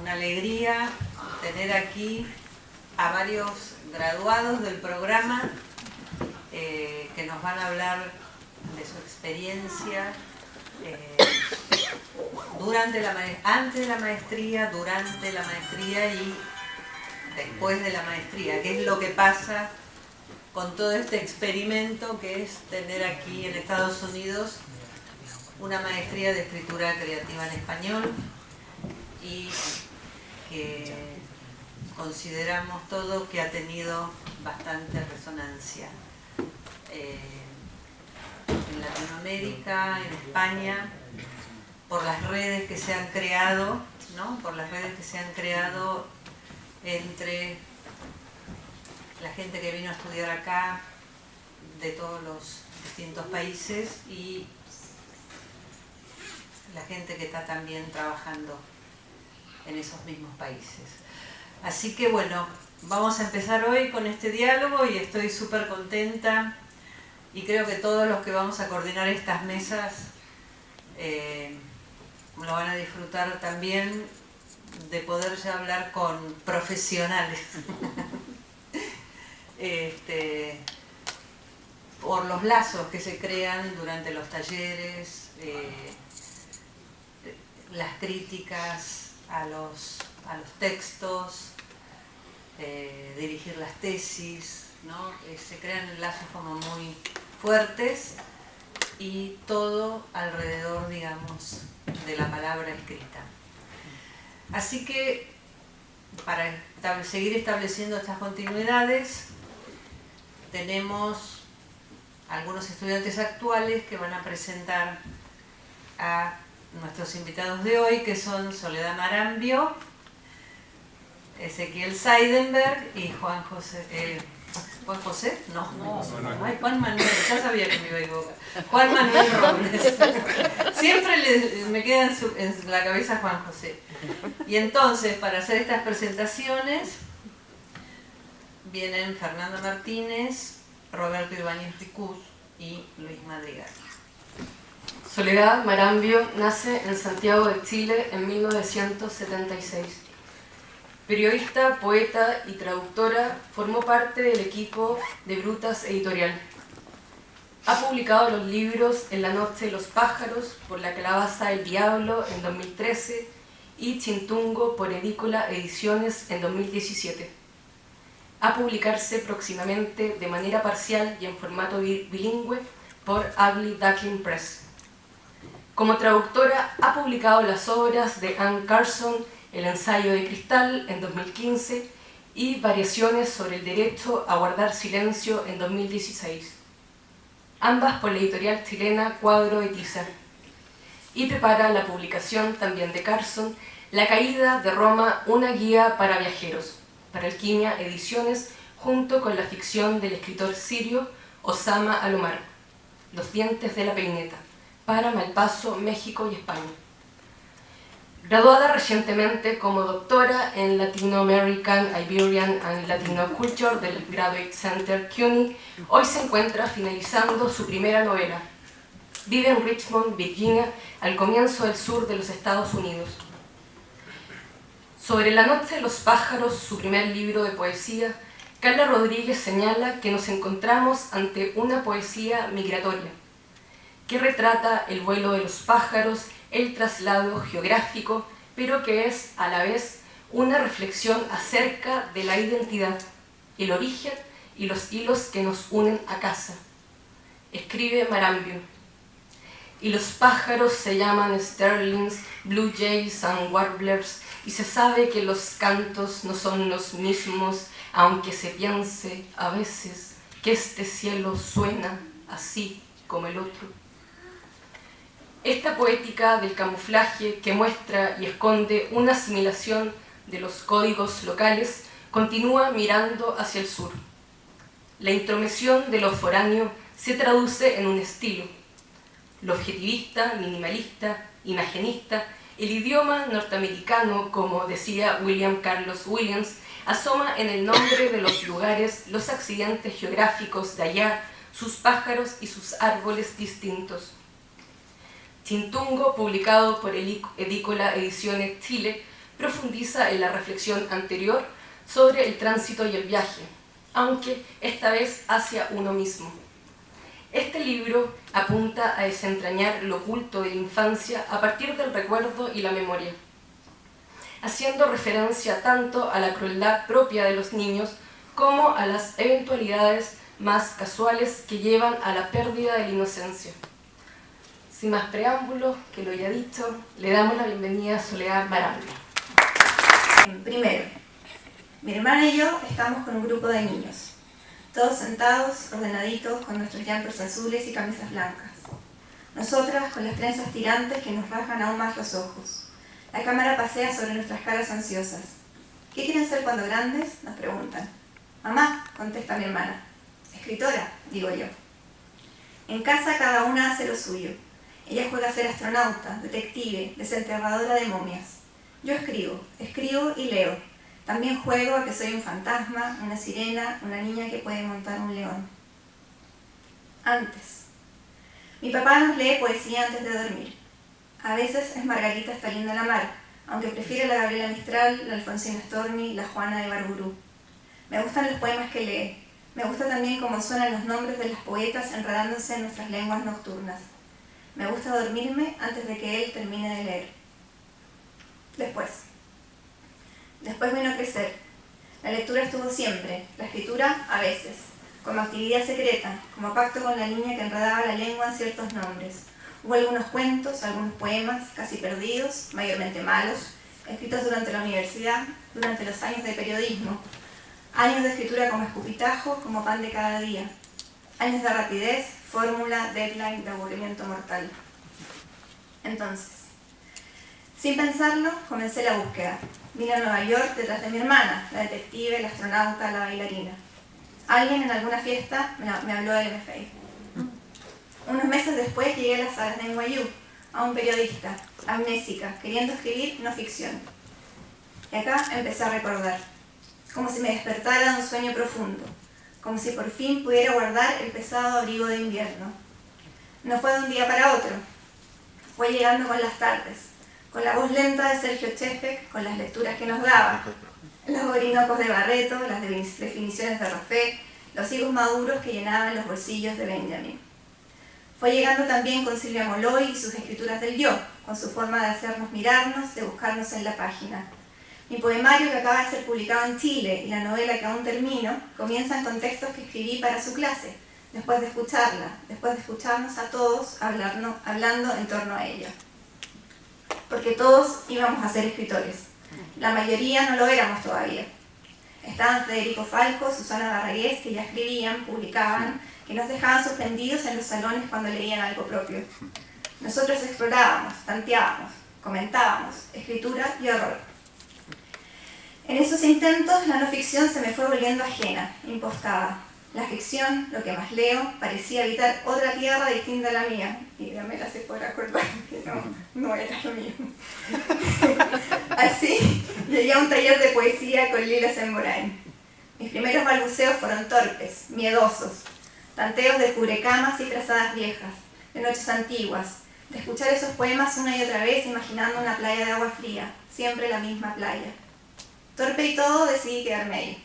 una alegría tener aquí a varios graduados del programa que nos van a hablar de su experiencia antes de la maestría, durante la maestría y después de la maestría, que es lo que pasa con todo este experimento que es tener aquí en Estados Unidos una maestría de escritura creativa en español, y que consideramos todo que ha tenido bastante resonancia en Latinoamérica, en España, por las redes que se han creado, ¿no? Por las redes que se han creado entre la gente que vino a estudiar acá de todos los distintos países y la gente que está también trabajando en esos mismos países. Así que bueno, vamos a empezar hoy con este diálogo y estoy súper contenta, y creo que todos los que vamos a coordinar estas mesas lo van a disfrutar también, de poder ya hablar con profesionales por los lazos que se crean durante los talleres, las críticas a los textos, dirigir las tesis, ¿no? Se crean lazos como muy fuertes, y todo alrededor, digamos, de la palabra escrita. Así que, para seguir estableciendo estas continuidades, tenemos algunos estudiantes actuales que van a presentar a nuestros invitados de hoy, que son Soledad Marambio, Ezequiel Seidenberg y Juan José. ¿Juan José? No, Juan Manuel, ya sabía que me iba a equivocar. Juan Manuel Robles. Siempre me queda en la cabeza Juan José. Y entonces, para hacer estas presentaciones, vienen Fernando Martínez, Roberto Ibáñez Ricús y Luis Madrigal. Soledad Marambio nace en Santiago de Chile en 1976. Periodista, poeta y traductora, formó parte del equipo de Brutas Editorial. Ha publicado los libros En la noche de los pájaros por la calabaza del diablo en 2013 y Chintungo por Edícola Ediciones en 2017. A publicarse próximamente de manera parcial y en formato bilingüe por Ugly Duckling Press. Como traductora ha publicado las obras de Anne Carson, El ensayo de cristal en 2015 y Variaciones sobre el derecho a guardar silencio en 2016, ambas por la editorial chilena Cuadro de Tiza, y prepara la publicación también de Carson, La caída de Roma, una guía para viajeros, para Alquimia Ediciones, junto con la ficción del escritor sirio Osama Al-Omar, Los dientes de la peineta, para Malpaso, México y España. Graduada recientemente como doctora en Latino American, Iberian and Latino Culture del Graduate Center CUNY, hoy se encuentra finalizando su primera novela. Vive en Richmond, Virginia, al comienzo del sur de los Estados Unidos. Sobre La noche de los pájaros, su primer libro de poesía, Carla Rodríguez señala que nos encontramos ante una poesía migratoria, que retrata el vuelo de los pájaros, el traslado geográfico, pero que es a la vez una reflexión acerca de la identidad, el origen y los hilos que nos unen a casa. Escribe Marambio: y los pájaros se llaman starlings, blue jays and warblers, y se sabe que los cantos no son los mismos, aunque se piense a veces que este cielo suena así como el otro. Esta poética del camuflaje que muestra y esconde una asimilación de los códigos locales continúa mirando hacia el sur. La intromisión de lo foráneo se traduce en un estilo. Lo objetivista, minimalista, imagenista, el idioma norteamericano, como decía William Carlos Williams, asoma en el nombre de los lugares los accidentes geográficos de allá, sus pájaros y sus árboles distintos. Chintungo, publicado por Edícola Ediciones Chile, profundiza en la reflexión anterior sobre el tránsito y el viaje, aunque esta vez hacia uno mismo. Este libro apunta a desentrañar lo oculto de la infancia a partir del recuerdo y la memoria, haciendo referencia tanto a la crueldad propia de los niños como a las eventualidades más casuales que llevan a la pérdida de la inocencia. Sin más preámbulos, que lo haya dicho, le damos la bienvenida a Soledad Marambio. Primero, mi hermana y yo estamos con un grupo de niños, todos sentados, ordenaditos, con nuestros jumpers azules y camisas blancas. Nosotras con las trenzas tirantes que nos rasgan aún más los ojos. La cámara pasea sobre nuestras caras ansiosas. ¿Qué quieren ser cuando grandes?, nos preguntan. Mamá, contesta mi hermana. Escritora, digo yo. En casa cada una hace lo suyo. Ella juega a ser astronauta, detective, desenterradora de momias. Yo escribo y leo. También juego a que soy un fantasma, una sirena, una niña que puede montar un león. Antes. Mi papá nos lee poesía antes de dormir. A veces es Margarita Stalin de la Mar, aunque prefiere la Gabriela Mistral, la Alfonsina Storni, la Juana de Barburú. Me gustan los poemas que lee. Me gusta también cómo suenan los nombres de las poetas enredándose en nuestras lenguas nocturnas. Me gusta dormirme antes de que él termine de leer. Después vino a crecer. La lectura estuvo siempre, la escritura a veces, como actividad secreta, como pacto con la niña que enredaba la lengua en ciertos nombres. Hubo algunos cuentos, algunos poemas, casi perdidos, mayormente malos, escritos durante la universidad, durante los años de periodismo. Años de escritura como escupitajo, como pan de cada día. Años de rapidez, fórmula, deadline, de aburrimiento mortal. Entonces, sin pensarlo, comencé la búsqueda. Vine a Nueva York detrás de mi hermana, la detective, la astronauta, la bailarina. Alguien en alguna fiesta me habló del MFA. Unos meses después llegué a las salas de NYU, a un periodista, amnésica, queriendo escribir no ficción. Y acá empecé a recordar, como si me despertara de un sueño profundo, como si por fin pudiera guardar el pesado abrigo de invierno. No fue de un día para otro, fue llegando con las tardes, con la voz lenta de Sergio Chefek, con las lecturas que nos daba, los orinocos de Barreto, las definiciones de Roffé, los higos maduros que llenaban los bolsillos de Benjamin. Fue llegando también con Silvia Molloy y sus escrituras del yo, con su forma de hacernos mirarnos, de buscarnos en la página. Mi poemario, que acaba de ser publicado en Chile, y la novela que aún termino, comienzan con textos que escribí para su clase, después de escucharnos a todos hablando en torno a ella. Porque todos íbamos a ser escritores. La mayoría no lo éramos todavía. Estaban Federico Falco, Susana Barragués, que ya escribían, publicaban, que nos dejaban suspendidos en los salones cuando leían algo propio. Nosotros explorábamos, tanteábamos, comentábamos, escritura y horror. En esos intentos, la no ficción se me fue volviendo ajena, impostada. La ficción, lo que más leo, parecía habitar otra tierra distinta a la mía. Y ya me la sé por acordar que no era lo mío. Así, llegué a un taller de poesía con Lila Semborain. Mis primeros balbuceos fueron torpes, miedosos, tanteos de cubrecamas y frazadas viejas, de noches antiguas, de escuchar esos poemas una y otra vez imaginando una playa de agua fría, siempre la misma playa. Torpe y todo, decidí quedarme ahí.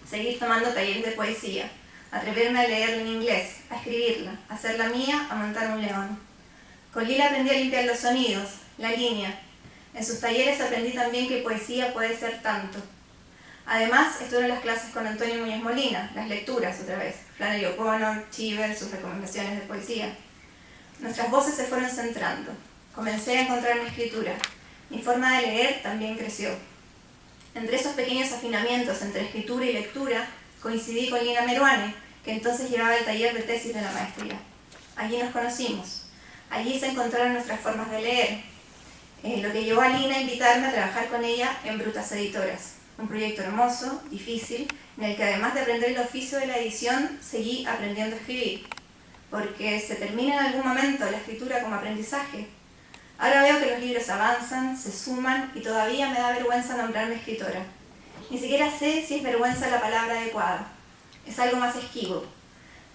Seguir tomando talleres de poesía, atreverme a leerla en inglés, a escribirla, a hacerla mía, a montar un león. Con Lila aprendí a limpiar los sonidos, la línea. En sus talleres aprendí también que poesía puede ser tanto. Además, estuve en las clases con Antonio Muñoz Molina, las lecturas otra vez, Flannery O'Connor, Cheever, sus recomendaciones de poesía. Nuestras voces se fueron centrando. Comencé a encontrar mi escritura. Mi forma de leer también creció. Entre esos pequeños afinamientos entre escritura y lectura, coincidí con Lina Meruane, que entonces llevaba el taller de tesis de la maestría. Allí nos conocimos. Allí se encontraron nuestras formas de leer, lo que llevó a Lina a invitarme a trabajar con ella en Brutas Editoras, un proyecto hermoso, difícil, en el que además de aprender el oficio de la edición, seguí aprendiendo a escribir, porque se termina en algún momento la escritura como aprendizaje. Ahora veo que los libros avanzan, se suman y todavía me da vergüenza nombrarme escritora. Ni siquiera sé si es vergüenza la palabra adecuada. Es algo más esquivo.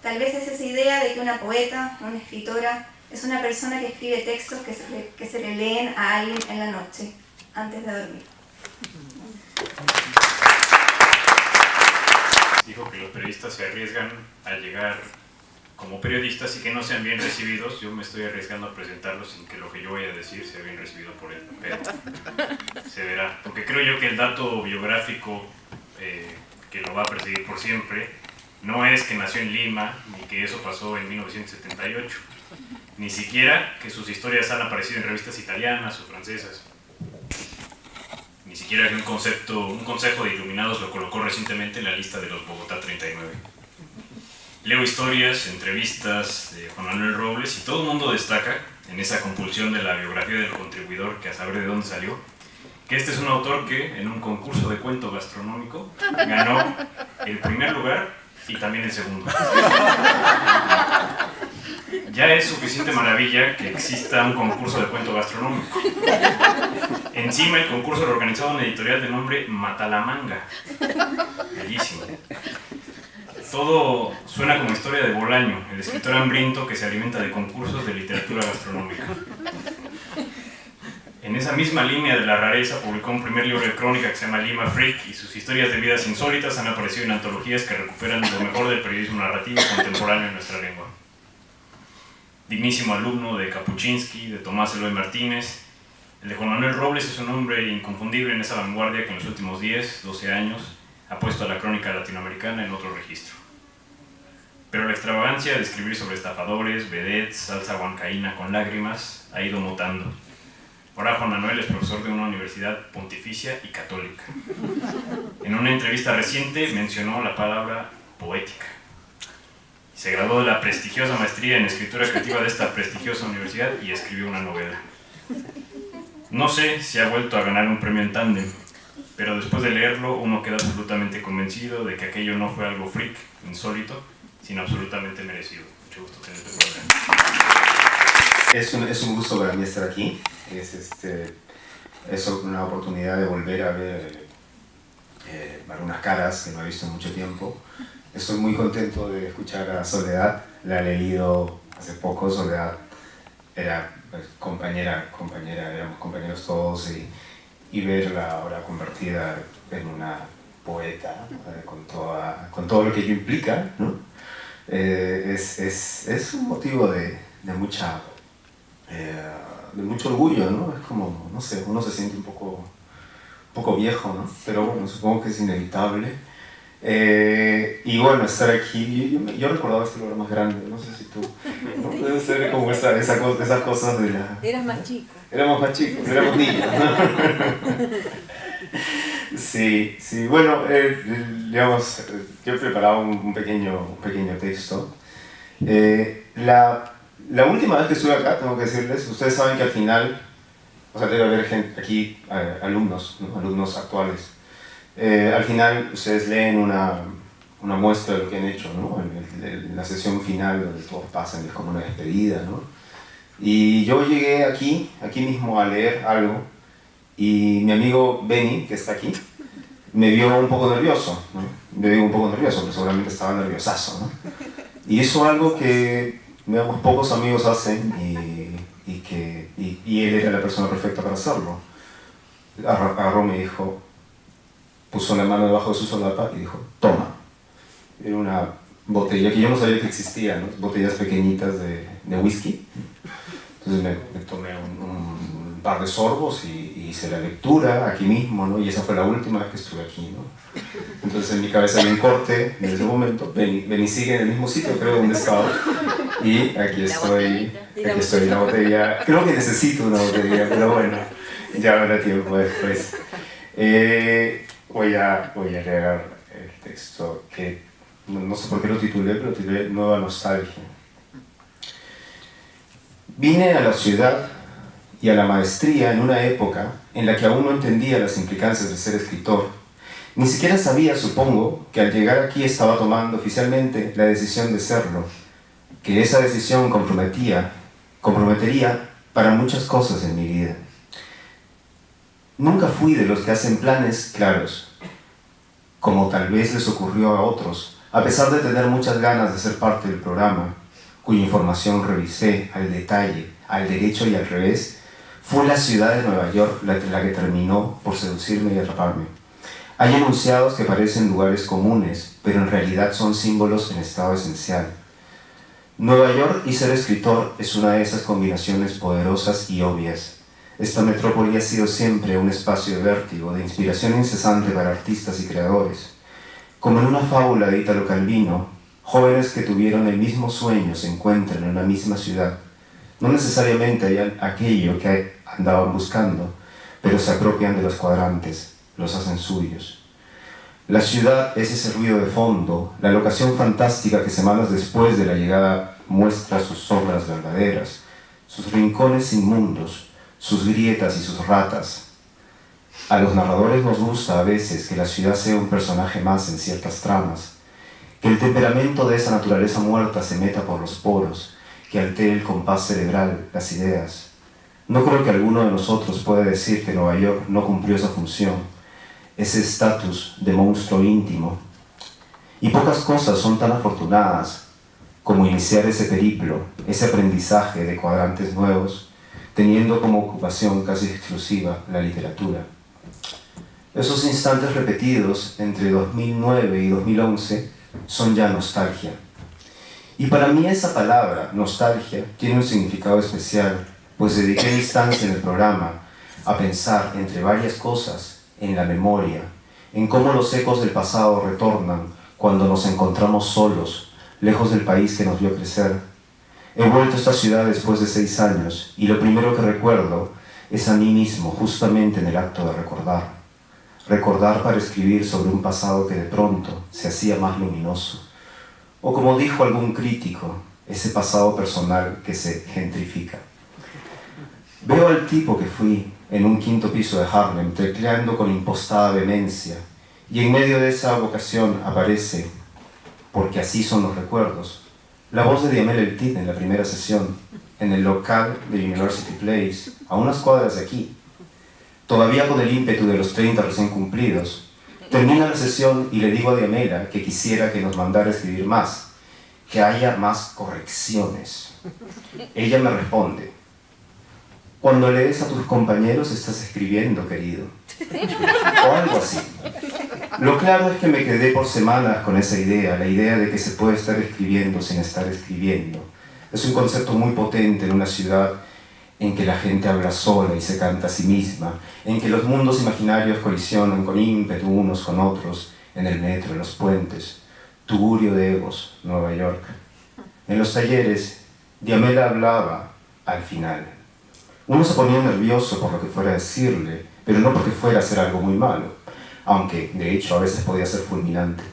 Tal vez es esa idea de que una poeta, una escritora, es una persona que escribe textos que se le leen a alguien en la noche, antes de dormir. Dijo que los periodistas se arriesgan a llegar como periodistas y que no sean bien recibidos. Yo me estoy arriesgando a presentarlos sin que lo que yo vaya a decir sea bien recibido por él, pero se verá. Porque creo yo que el dato biográfico que lo va a perseguir por siempre no es que nació en Lima, ni que eso pasó en 1978, ni siquiera que sus historias han aparecido en revistas italianas o francesas, ni siquiera que un consejo de iluminados lo colocó recientemente en la lista de los Bogotá 39. Leo historias, entrevistas de Juan Manuel Robles y todo el mundo destaca, en esa compulsión de la biografía del contribuidor, que a saber de dónde salió, que este es un autor que en un concurso de cuento gastronómico ganó el primer lugar y también el segundo. Ya es suficiente maravilla que exista un concurso de cuento gastronómico. Encima el concurso lo organizaba una editorial de nombre Matalamanga. Bellísimo. Todo suena como historia de Bolaño, el escritor hambriento que se alimenta de concursos de literatura gastronómica. En esa misma línea de la rareza publicó un primer libro de crónica que se llama Lima Freak, y sus historias de vidas insólitas han aparecido en antologías que recuperan lo mejor del periodismo narrativo contemporáneo en nuestra lengua. Dignísimo alumno de Kapuczynski, de Tomás Eloy Martínez, el de Juan Manuel Robles es un hombre inconfundible en esa vanguardia que en los últimos 10, 12 años ha puesto a la crónica latinoamericana en otro registro. Pero la extravagancia de escribir sobre estafadores, vedettes, salsa huancaína con lágrimas ha ido mutando. Ahora Juan Manuel es profesor de una universidad pontificia y católica. En una entrevista reciente mencionó la palabra poética. Se graduó de la prestigiosa maestría en escritura creativa de esta prestigiosa universidad y escribió una novela. No sé si ha vuelto a ganar un premio en tándem, pero después de leerlo uno queda absolutamente convencido de que aquello no fue algo freak, insólito, sino absolutamente merecido. Mucho gusto tenerte por acá. Es un gusto para mí estar aquí. Es una oportunidad de volver a ver algunas caras que no he visto en mucho tiempo. Estoy muy contento de escuchar a Soledad. La he leído hace poco. Soledad era compañera, éramos compañeros todos, y verla ahora convertida en una poeta con todo lo que ello implica, ¿no? Es un motivo de mucho orgullo, ¿no? Es como, no sé, uno se siente un poco viejo, ¿no? Pero bueno, supongo que es inevitable. Y bueno, estar aquí, yo recordaba este lugar más grande, no sé si tú, ¿no? Debe ser como esas cosas de la... Eras más chico. Éramos más chicos, éramos niños, ¿no? Sí, bueno, digamos, yo he preparado un pequeño texto. La última vez que estuve acá, tengo que decirles, ustedes saben que al final, o sea, debe haber gente aquí, alumnos, ¿no? Alumnos actuales. Al final ustedes leen una muestra de lo que han hecho, ¿no? En la sesión final donde todos pasan, es como una despedida, ¿no? Y yo llegué aquí mismo a leer algo, y mi amigo Benny, que está aquí, me vio un poco nervioso, ¿no? Me vio un poco nervioso, porque seguramente estaba nerviosazo, ¿no? Y hizo algo que, digamos, pocos amigos hacen, y él era la persona perfecta para hacerlo. Agarró, me dijo, puso la mano debajo de su solapa y dijo, toma. Era una botella que yo no sabía que existía, ¿no? Botellas pequeñitas de whisky. Entonces me tomé un par de sorbos y hice la lectura aquí mismo, ¿no? Y esa fue la última vez que estuve aquí, ¿no? Entonces en mi cabeza hay un corte en ese momento. Benny sigue en el mismo sitio, creo, donde estaba. Y aquí estoy, la botella. Creo que necesito una botella, pero bueno, ya habrá tiempo después. Voy a leer el texto que no sé por qué lo titulé, pero titulé Nueva Nostalgia. Vine a la ciudad y a la maestría en una época en la que aún no entendía las implicancias de ser escritor. Ni siquiera sabía, supongo, que al llegar aquí estaba tomando oficialmente la decisión de serlo, que esa decisión comprometería para muchas cosas en mi vida. Nunca fui de los que hacen planes claros, como tal vez les ocurrió a otros, a pesar de tener muchas ganas de ser parte del programa, cuya información revisé al detalle, al derecho y al revés. Fue la ciudad de Nueva York la que terminó por seducirme y atraparme. Hay enunciados que parecen lugares comunes, pero en realidad son símbolos en estado esencial. Nueva York y ser escritor es una de esas combinaciones poderosas y obvias. Esta metrópoli ha sido siempre un espacio de vértigo, de inspiración incesante para artistas y creadores. Como en una fábula de Italo Calvino, jóvenes que tuvieron el mismo sueño se encuentran en una misma ciudad. No necesariamente hayan aquello que andaban buscando, pero se apropian de los cuadrantes, los hacen suyos. La ciudad es ese ruido de fondo, la locación fantástica que semanas después de la llegada muestra sus sombras verdaderas, sus rincones inmundos, sus grietas y sus ratas. A los narradores nos gusta a veces que la ciudad sea un personaje más en ciertas tramas, que el temperamento de esa naturaleza muerta se meta por los poros, que altere el compás cerebral, las ideas. No creo que alguno de nosotros pueda decir que Nueva York no cumplió esa función, ese estatus de monstruo íntimo. Y pocas cosas son tan afortunadas como iniciar ese periplo, ese aprendizaje de cuadrantes nuevos, teniendo como ocupación casi exclusiva la literatura. Esos instantes repetidos entre 2009 y 2011 son ya nostalgia. Y para mí esa palabra, nostalgia, tiene un significado especial, pues dediqué mi instancia en el programa a pensar, entre varias cosas, en la memoria, en cómo los ecos del pasado retornan cuando nos encontramos solos, lejos del país que nos vio crecer. He vuelto a esta ciudad después de 6 años y lo primero que recuerdo es a mí mismo, justamente en el acto de recordar. Recordar para escribir sobre un pasado que de pronto se hacía más luminoso. O como dijo algún crítico, ese pasado personal que se gentrifica. Veo al tipo que fui en un 5º piso de Harlem, tecleando con impostada vehemencia, y en medio de esa vocación aparece, porque así son los recuerdos, la voz de Diamel El Tit en la primera sesión, en el local de University Place, a unas cuadras de aquí. Todavía con el ímpetu de los 30 recién cumplidos, termina la sesión y le digo a Diamela que quisiera que nos mandara a escribir más, que haya más correcciones. Ella me responde: cuando lees a tus compañeros estás escribiendo, querido. O algo así. Lo claro es que me quedé por semanas con esa idea, la idea de que se puede estar escribiendo sin estar escribiendo. Es un concepto muy potente en una ciudad en que la gente habla sola y se canta a sí misma, en que los mundos imaginarios colisionan con ímpetu unos con otros, en el metro, en los puentes. Tugurio de egos, Nueva York. En los talleres, Diamela hablaba al final. Uno se ponía nervioso por lo que fuera a decirle, pero no porque fuera a hacer algo muy malo, aunque de hecho a veces podía ser fulminante.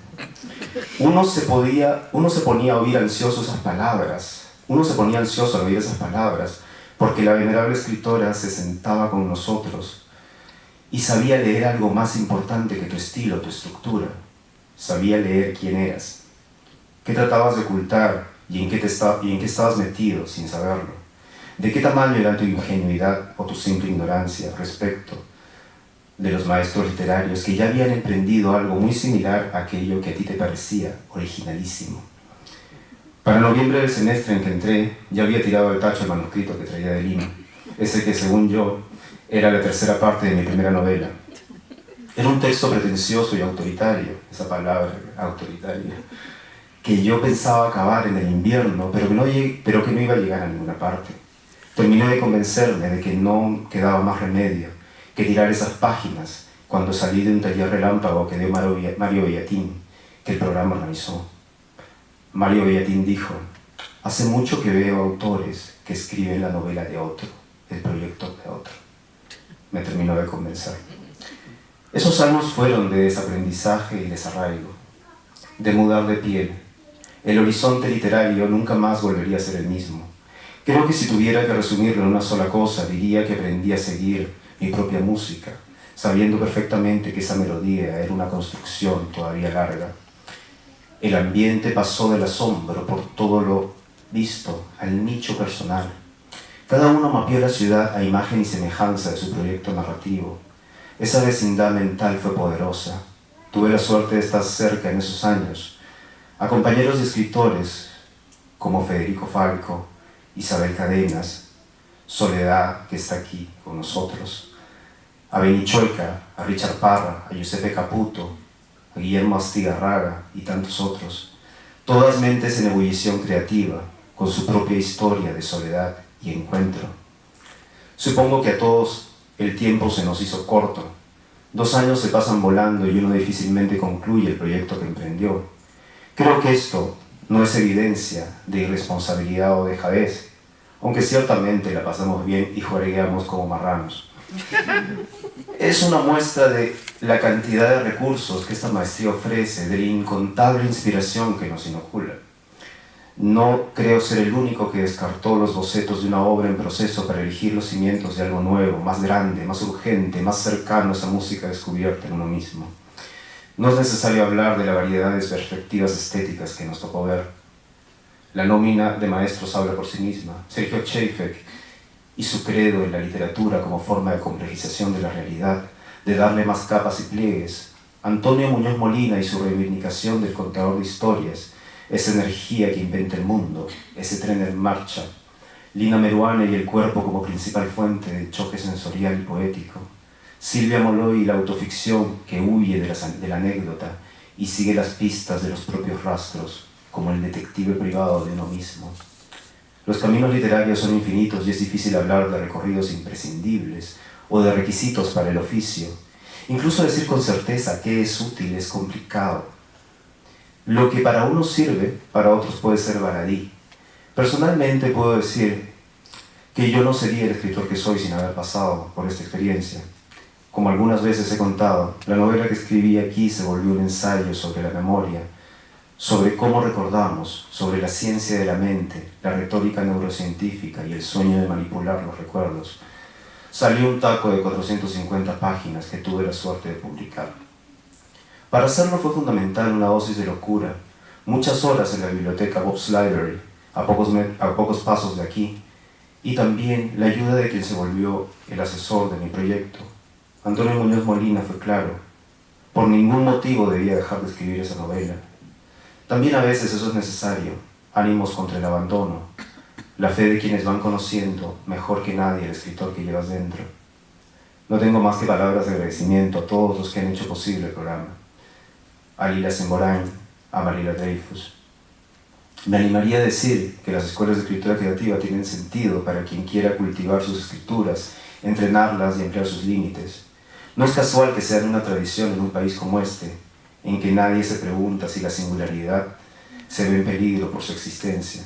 Uno se ponía a oír ansioso esas palabras, uno se ponía ansioso al oír esas palabras, porque la venerable escritora se sentaba con nosotros y sabía leer algo más importante que tu estilo, tu estructura. Sabía leer quién eras, qué tratabas de ocultar y en qué estabas metido sin saberlo. ¿De qué tamaño era tu ingenuidad o tu simple ignorancia respecto de los maestros literarios que ya habían emprendido algo muy similar a aquello que a ti te parecía originalísimo? Para noviembre del semestre en que entré, ya había tirado al tacho el manuscrito que traía de Lima, ese que, según yo, era la tercera parte de mi primera novela. Era un texto pretencioso y autoritario, esa palabra, autoritaria, que yo pensaba acabar en el invierno, pero que no iba a llegar a ninguna parte. Terminé de convencerme de que no quedaba más remedio que tirar esas páginas cuando salí de un taller relámpago que dio Mario Bellatín, que el programa organizó. Mario Bellatín dijo: hace mucho que veo autores que escriben la novela de otro, el proyecto de otro. Me terminó de convencer. Esos años fueron de desaprendizaje y desarraigo, de mudar de piel. El horizonte literario nunca más volvería a ser el mismo. Creo que si tuviera que resumirlo en una sola cosa, diría que aprendí a seguir mi propia música, sabiendo perfectamente que esa melodía era una construcción todavía larga. El ambiente pasó del asombro por todo lo visto al nicho personal. Cada uno mapeó la ciudad a imagen y semejanza de su proyecto narrativo. Esa vecindad mental fue poderosa. Tuve la suerte de estar cerca en esos años a compañeros y escritores como Federico Falco, Isabel Cadenas, Soledad, que está aquí con nosotros, a Beni Chueca, a Richard Parra, a Giuseppe Caputo, a Guillermo Astigarraga y tantos otros, todas mentes en ebullición creativa, con su propia historia de soledad y encuentro. Supongo que a todos el tiempo se nos hizo corto. 2 años se pasan volando y uno difícilmente concluye el proyecto que emprendió. Creo que esto no es evidencia de irresponsabilidad o dejadez, aunque ciertamente la pasamos bien y juergueamos como marranos. Es una muestra de la cantidad de recursos que esta maestría ofrece, de la incontable inspiración que nos inocula. No creo ser el único que descartó los bocetos de una obra en proceso para elegir los cimientos de algo nuevo, más grande, más urgente, más cercano a esa música descubierta en uno mismo. No es necesario hablar de la variedad de perspectivas estéticas que nos tocó ver. La nómina de maestros habla por sí misma. Sergio Schaeffer y su credo en la literatura como forma de complejización de la realidad, de darle más capas y pliegues. Antonio Muñoz Molina y su reivindicación del contador de historias, esa energía que inventa el mundo, ese tren en marcha. Lina Meruane y el cuerpo como principal fuente de choque sensorial y poético. Silvia Molloy y la autoficción que huye de la anécdota y sigue las pistas de los propios rastros, como el detective privado de uno mismo. Los caminos literarios son infinitos y es difícil hablar de recorridos imprescindibles o de requisitos para el oficio. Incluso decir con certeza qué es útil es complicado. Lo que para unos sirve, para otros puede ser baladí. Personalmente puedo decir que yo no sería el escritor que soy sin haber pasado por esta experiencia. Como algunas veces he contado, la novela que escribí aquí se volvió un ensayo sobre la memoria, sobre cómo recordamos, sobre la ciencia de la mente, la retórica neurocientífica y el sueño de manipular los recuerdos. Salió un taco de 450 páginas que tuve la suerte de publicar. Para hacerlo fue fundamental una dosis de locura, muchas horas en la biblioteca Bob's Library, a pocos pasos de aquí, y también la ayuda de quien se volvió el asesor de mi proyecto. Antonio Muñoz Molina fue claro, por ningún motivo debía dejar de escribir esa novela. También a veces eso es necesario, ánimos contra el abandono, la fe de quienes van conociendo mejor que nadie el escritor que llevas dentro. No tengo más que palabras de agradecimiento a todos los que han hecho posible el programa. A Lila Semborán, a Marila Dreyfus. Me animaría a decir que las escuelas de escritura creativa tienen sentido para quien quiera cultivar sus escrituras, entrenarlas y ampliar sus límites. No es casual que sean una tradición en un país como este, en que nadie se pregunta si la singularidad se ve en peligro por su existencia.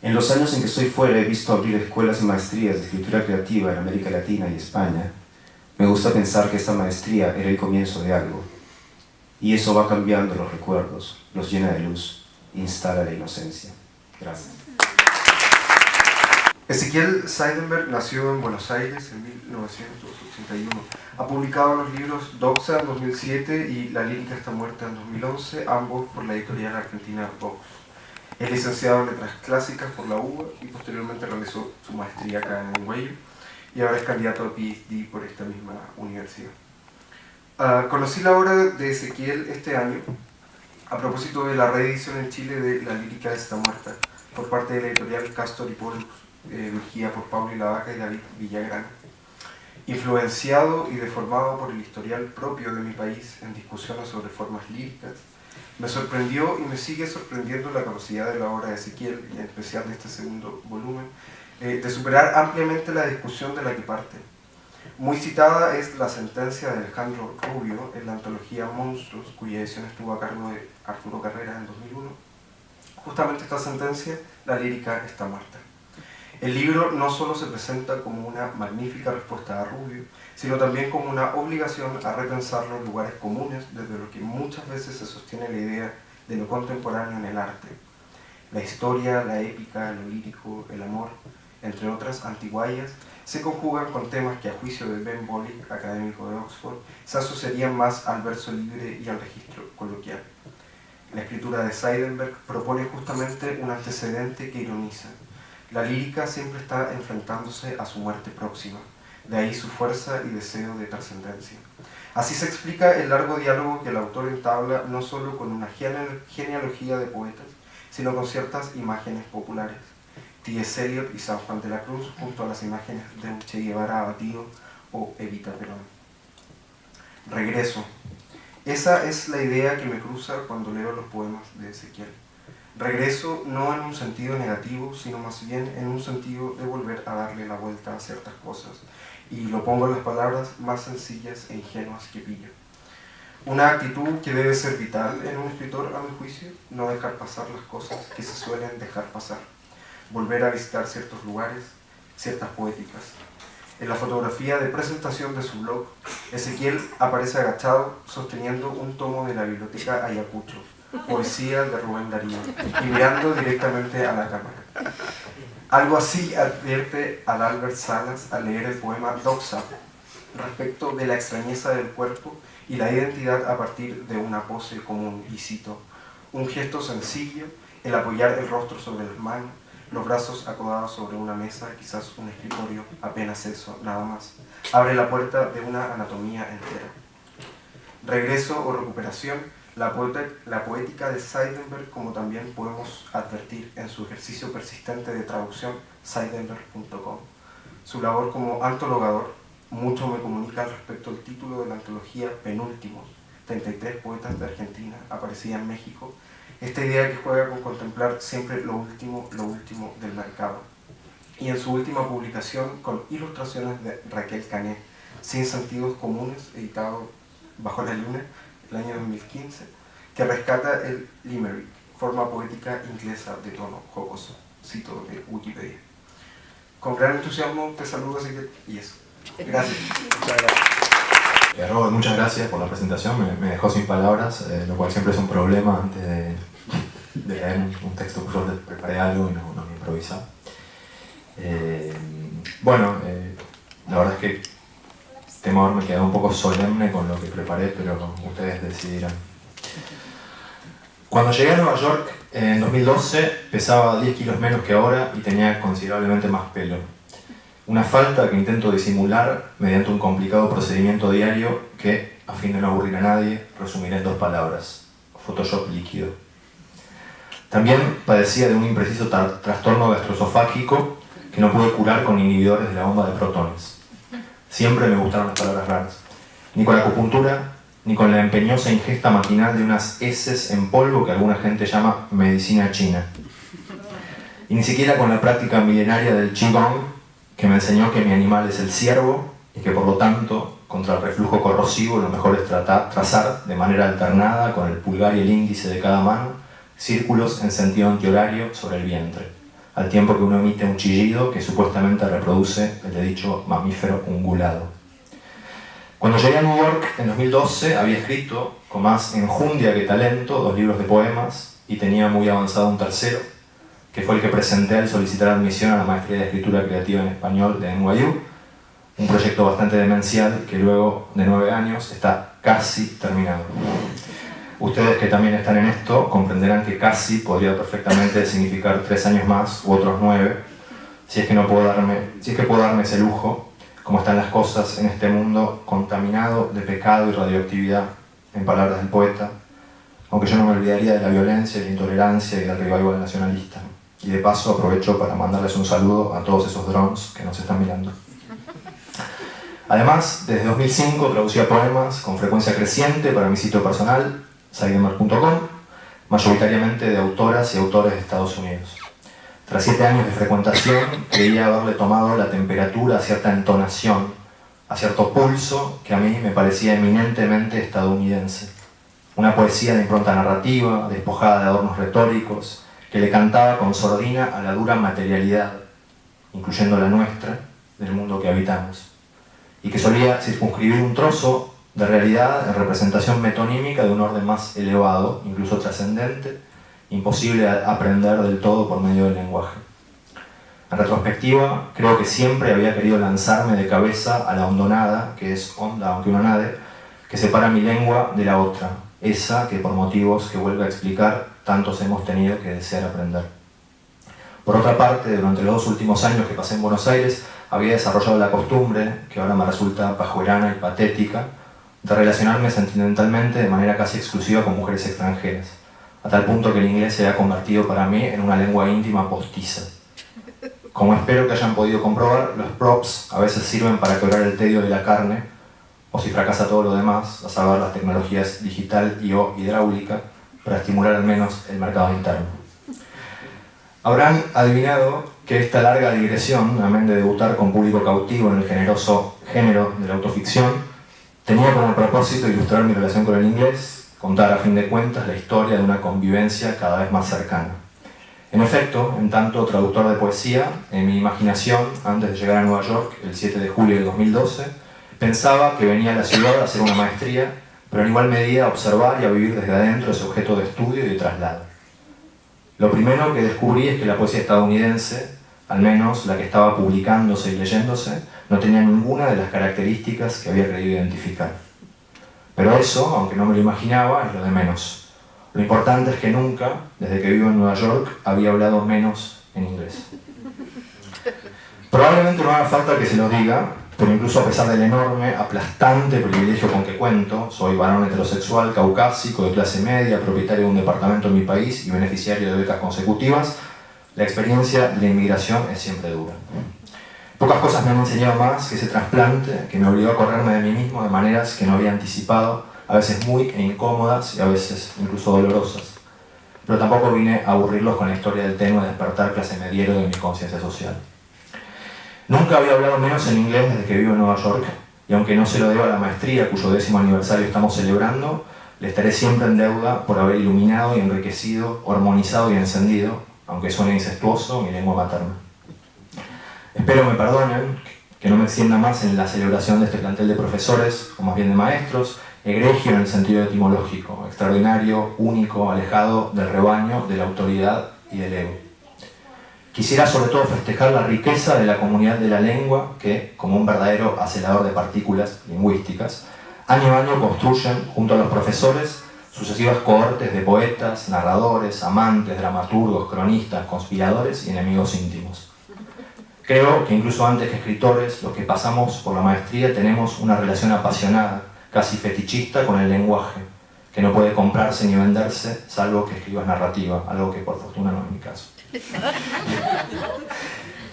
En los años en que estoy fuera he visto abrir escuelas y maestrías de escritura creativa en América Latina y España. Me gusta pensar que esta maestría era el comienzo de algo. Y eso va cambiando los recuerdos, los llena de luz, instala la inocencia. Gracias. Ezequiel Seidenberg nació en Buenos Aires en 1981. Ha publicado los libros Doxa en 2007 y La lírica está muerta en 2011, ambos por la editorial argentina Vox. Es licenciado en Letras Clásicas por la UBA y posteriormente realizó su maestría acá en Huelva y ahora es candidato a PhD por esta misma universidad. Conocí la obra de Ezequiel este año a propósito de la reedición en Chile de La lírica está muerta por parte de la editorial Castor y Pollux, dirigida por Pauli Lavaca y David Villagrán. Influenciado y deformado por el historial propio de mi país en discusiones sobre formas líricas, me sorprendió y me sigue sorprendiendo la capacidad de la obra de Ezequiel, y en especial de este segundo volumen, de superar ampliamente la discusión de la que parte. Muy citada es la sentencia de Alejandro Rubio en la antología Monstruos, cuya edición estuvo a cargo de Arturo Carrera en 2001. Justamente esta sentencia, La lírica está muerta. El libro no solo se presenta como una magnífica respuesta a Rubio, sino también como una obligación a repensar los lugares comunes desde los que muchas veces se sostiene la idea de lo contemporáneo en el arte. La historia, la épica, lo lírico, el amor, entre otras antiguallas, se conjugan con temas que a juicio de Ben Bollick, académico de Oxford, se asociarían más al verso libre y al registro coloquial. La escritura de Seidenberg propone justamente un antecedente que ironiza. La lírica siempre está enfrentándose a su muerte próxima, de ahí su fuerza y deseo de trascendencia. Así se explica el largo diálogo que el autor entabla no solo con una genealogía de poetas, sino con ciertas imágenes populares. T.S. Eliot y San Juan de la Cruz, junto a las imágenes de un Che Guevara abatido o Evita Perón. Regreso. Esa es la idea que me cruza cuando leo los poemas de Ezequiel. Regreso no en un sentido negativo, sino más bien en un sentido de volver a darle la vuelta a ciertas cosas. Y lo pongo en las palabras más sencillas e ingenuas que pillo. Una actitud que debe ser vital en un escritor, a mi juicio, no dejar pasar las cosas que se suelen dejar pasar. Volver a visitar ciertos lugares, ciertas poéticas. En la fotografía de presentación de su blog, Ezequiel aparece agachado sosteniendo un tomo de la biblioteca Ayacucho, poesía de Rubén Darío, y mirando directamente a la cámara. Algo así advierte al Albert Salas al leer el poema Doxa, respecto de la extrañeza del cuerpo y la identidad a partir de una pose común, y cito: un gesto sencillo, el apoyar el rostro sobre las manos, los brazos acodados sobre una mesa, quizás un escritorio, apenas eso, nada más, abre la puerta de una anatomía entera. Regreso o recuperación, la poética de Seidenberg, como también podemos advertir en su ejercicio persistente de traducción, seidenberg.com. Su labor como antologador mucho me comunica al respecto del título de la antología Penúltimos, 33 poetas de Argentina, aparecida en México. Esta idea que juega con contemplar siempre lo último del mercado. Y en su última publicación, con ilustraciones de Raquel Cané, Sin Sentidos Comunes, editado Bajo la Luna, el año 2015, que rescata el limerick, forma poética inglesa de tono jocoso. Cito de Wikipedia. Con gran entusiasmo te saludo, Ezequiel, y eso. Gracias. Muchas gracias. Robert, muchas gracias por la presentación, me dejó sin palabras, lo cual siempre es un problema antes de leer un texto, por suerte preparé algo y no me improvisé. La verdad es que temo haberme quedado un poco solemne con lo que preparé, pero ustedes decidirán. Cuando llegué a Nueva York en 2012 pesaba 10 kilos menos que ahora y tenía considerablemente más pelo. Una falta que intento disimular mediante un complicado procedimiento diario que, a fin de no aburrir a nadie, resumiré en 2 palabras: Photoshop líquido. También padecía de un impreciso trastorno gastroesofágico que no pude curar con inhibidores de la bomba de protones. Siempre me gustaron las palabras raras. Ni con la acupuntura, ni con la empeñosa ingesta maquinal de unas heces en polvo que alguna gente llama medicina china. Y ni siquiera con la práctica milenaria del Qigong, que me enseñó que mi animal es el ciervo y que por lo tanto, contra el reflujo corrosivo, lo mejor es trazar de manera alternada con el pulgar y el índice de cada mano círculos en sentido antihorario sobre el vientre, al tiempo que uno emite un chillido que supuestamente reproduce el de dicho mamífero ungulado. Cuando llegué a New York en 2012 había escrito, con más enjundia que talento, 2 libros de poemas y tenía muy avanzado un tercero, que fue el que presenté al solicitar admisión a la maestría de escritura creativa en español de NYU, un proyecto bastante demencial que luego de 9 años está casi terminado. Ustedes que también están en esto comprenderán que casi podría perfectamente significar 3 años más u otros 9, si es que puedo darme ese lujo, como están las cosas en este mundo contaminado de pecado y radioactividad, en palabras del poeta, aunque yo no me olvidaría de la violencia, de la intolerancia y del revival nacionalista. Y de paso aprovecho para mandarles un saludo a todos esos drones que nos están mirando. Además, desde 2005 traducía poemas con frecuencia creciente para mi sitio personal, seidenberg.com, mayoritariamente de autoras y autores de Estados Unidos. Tras 7 años de frecuentación, creía haberle tomado la temperatura a cierta entonación, a cierto pulso que a mí me parecía eminentemente estadounidense. Una poesía de impronta narrativa, despojada de adornos retóricos, que le cantaba con sordina a la dura materialidad, incluyendo la nuestra, del mundo que habitamos, y que solía circunscribir un trozo de realidad en representación metonímica de un orden más elevado, incluso trascendente, imposible de aprender del todo por medio del lenguaje. En retrospectiva, creo que siempre había querido lanzarme de cabeza a la hondonada, que es honda aunque uno nade, que separa mi lengua de la otra, esa que por motivos que vuelvo a explicar, tantos hemos tenido que desear aprender. Por otra parte, durante los 2 últimos años que pasé en Buenos Aires, había desarrollado la costumbre, que ahora me resulta pajuerana y patética, de relacionarme sentimentalmente de manera casi exclusiva con mujeres extranjeras, a tal punto que el inglés se ha convertido para mí en una lengua íntima postiza. Como espero que hayan podido comprobar, los props a veces sirven para quebrar el tedio de la carne, o si fracasa todo lo demás, a saber las tecnologías digital y o hidráulica, para estimular al menos el mercado interno. Habrán adivinado que esta larga digresión, amén de debutar con público cautivo en el generoso género de la autoficción, tenía como propósito ilustrar mi relación con el inglés, contar a fin de cuentas la historia de una convivencia cada vez más cercana. En efecto, en tanto traductor de poesía, en mi imaginación, antes de llegar a Nueva York, el 7 de julio de 2012, pensaba que venía a la ciudad a hacer una maestría, pero en igual medida a observar y a vivir desde adentro ese objeto de estudio y de traslado. Lo primero que descubrí es que la poesía estadounidense, al menos la que estaba publicándose y leyéndose, no tenía ninguna de las características que había creído identificar. Pero eso, aunque no me lo imaginaba, es lo de menos. Lo importante es que nunca, desde que vivo en Nueva York, había hablado menos en inglés. Probablemente no haga falta que se lo diga, pero incluso a pesar del enorme, aplastante privilegio con que cuento, soy varón heterosexual, caucásico, de clase media, propietario de un departamento en mi país y beneficiario de becas consecutivas, la experiencia de la inmigración es siempre dura. Pocas cosas me han enseñado más que ese trasplante que me obligó a correrme de mí mismo de maneras que no había anticipado, a veces muy incómodas y a veces incluso dolorosas. Pero tampoco vine a aburrirlos con la historia del tenue despertar clase mediero de mi conciencia social. Nunca había hablado menos en inglés desde que vivo en Nueva York, y aunque no se lo debo a la maestría, cuyo 10º aniversario estamos celebrando, le estaré siempre en deuda por haber iluminado y enriquecido, hormonizado y encendido, aunque suene incestuoso, mi lengua materna. Espero me perdonen, que no me extienda más en la celebración de este plantel de profesores, o más bien de maestros, egregio en el sentido etimológico, extraordinario, único, alejado del rebaño, de la autoridad y del ego. Quisiera sobre todo festejar la riqueza de la comunidad de la lengua que, como un verdadero acelerador de partículas lingüísticas, año a año construyen, junto a los profesores, sucesivas cohortes de poetas, narradores, amantes, dramaturgos, cronistas, conspiradores y enemigos íntimos. Creo que incluso antes que escritores, los que pasamos por la maestría tenemos una relación apasionada, casi fetichista con el lenguaje, que no puede comprarse ni venderse, salvo que escribas narrativa, algo que por fortuna no es mi caso.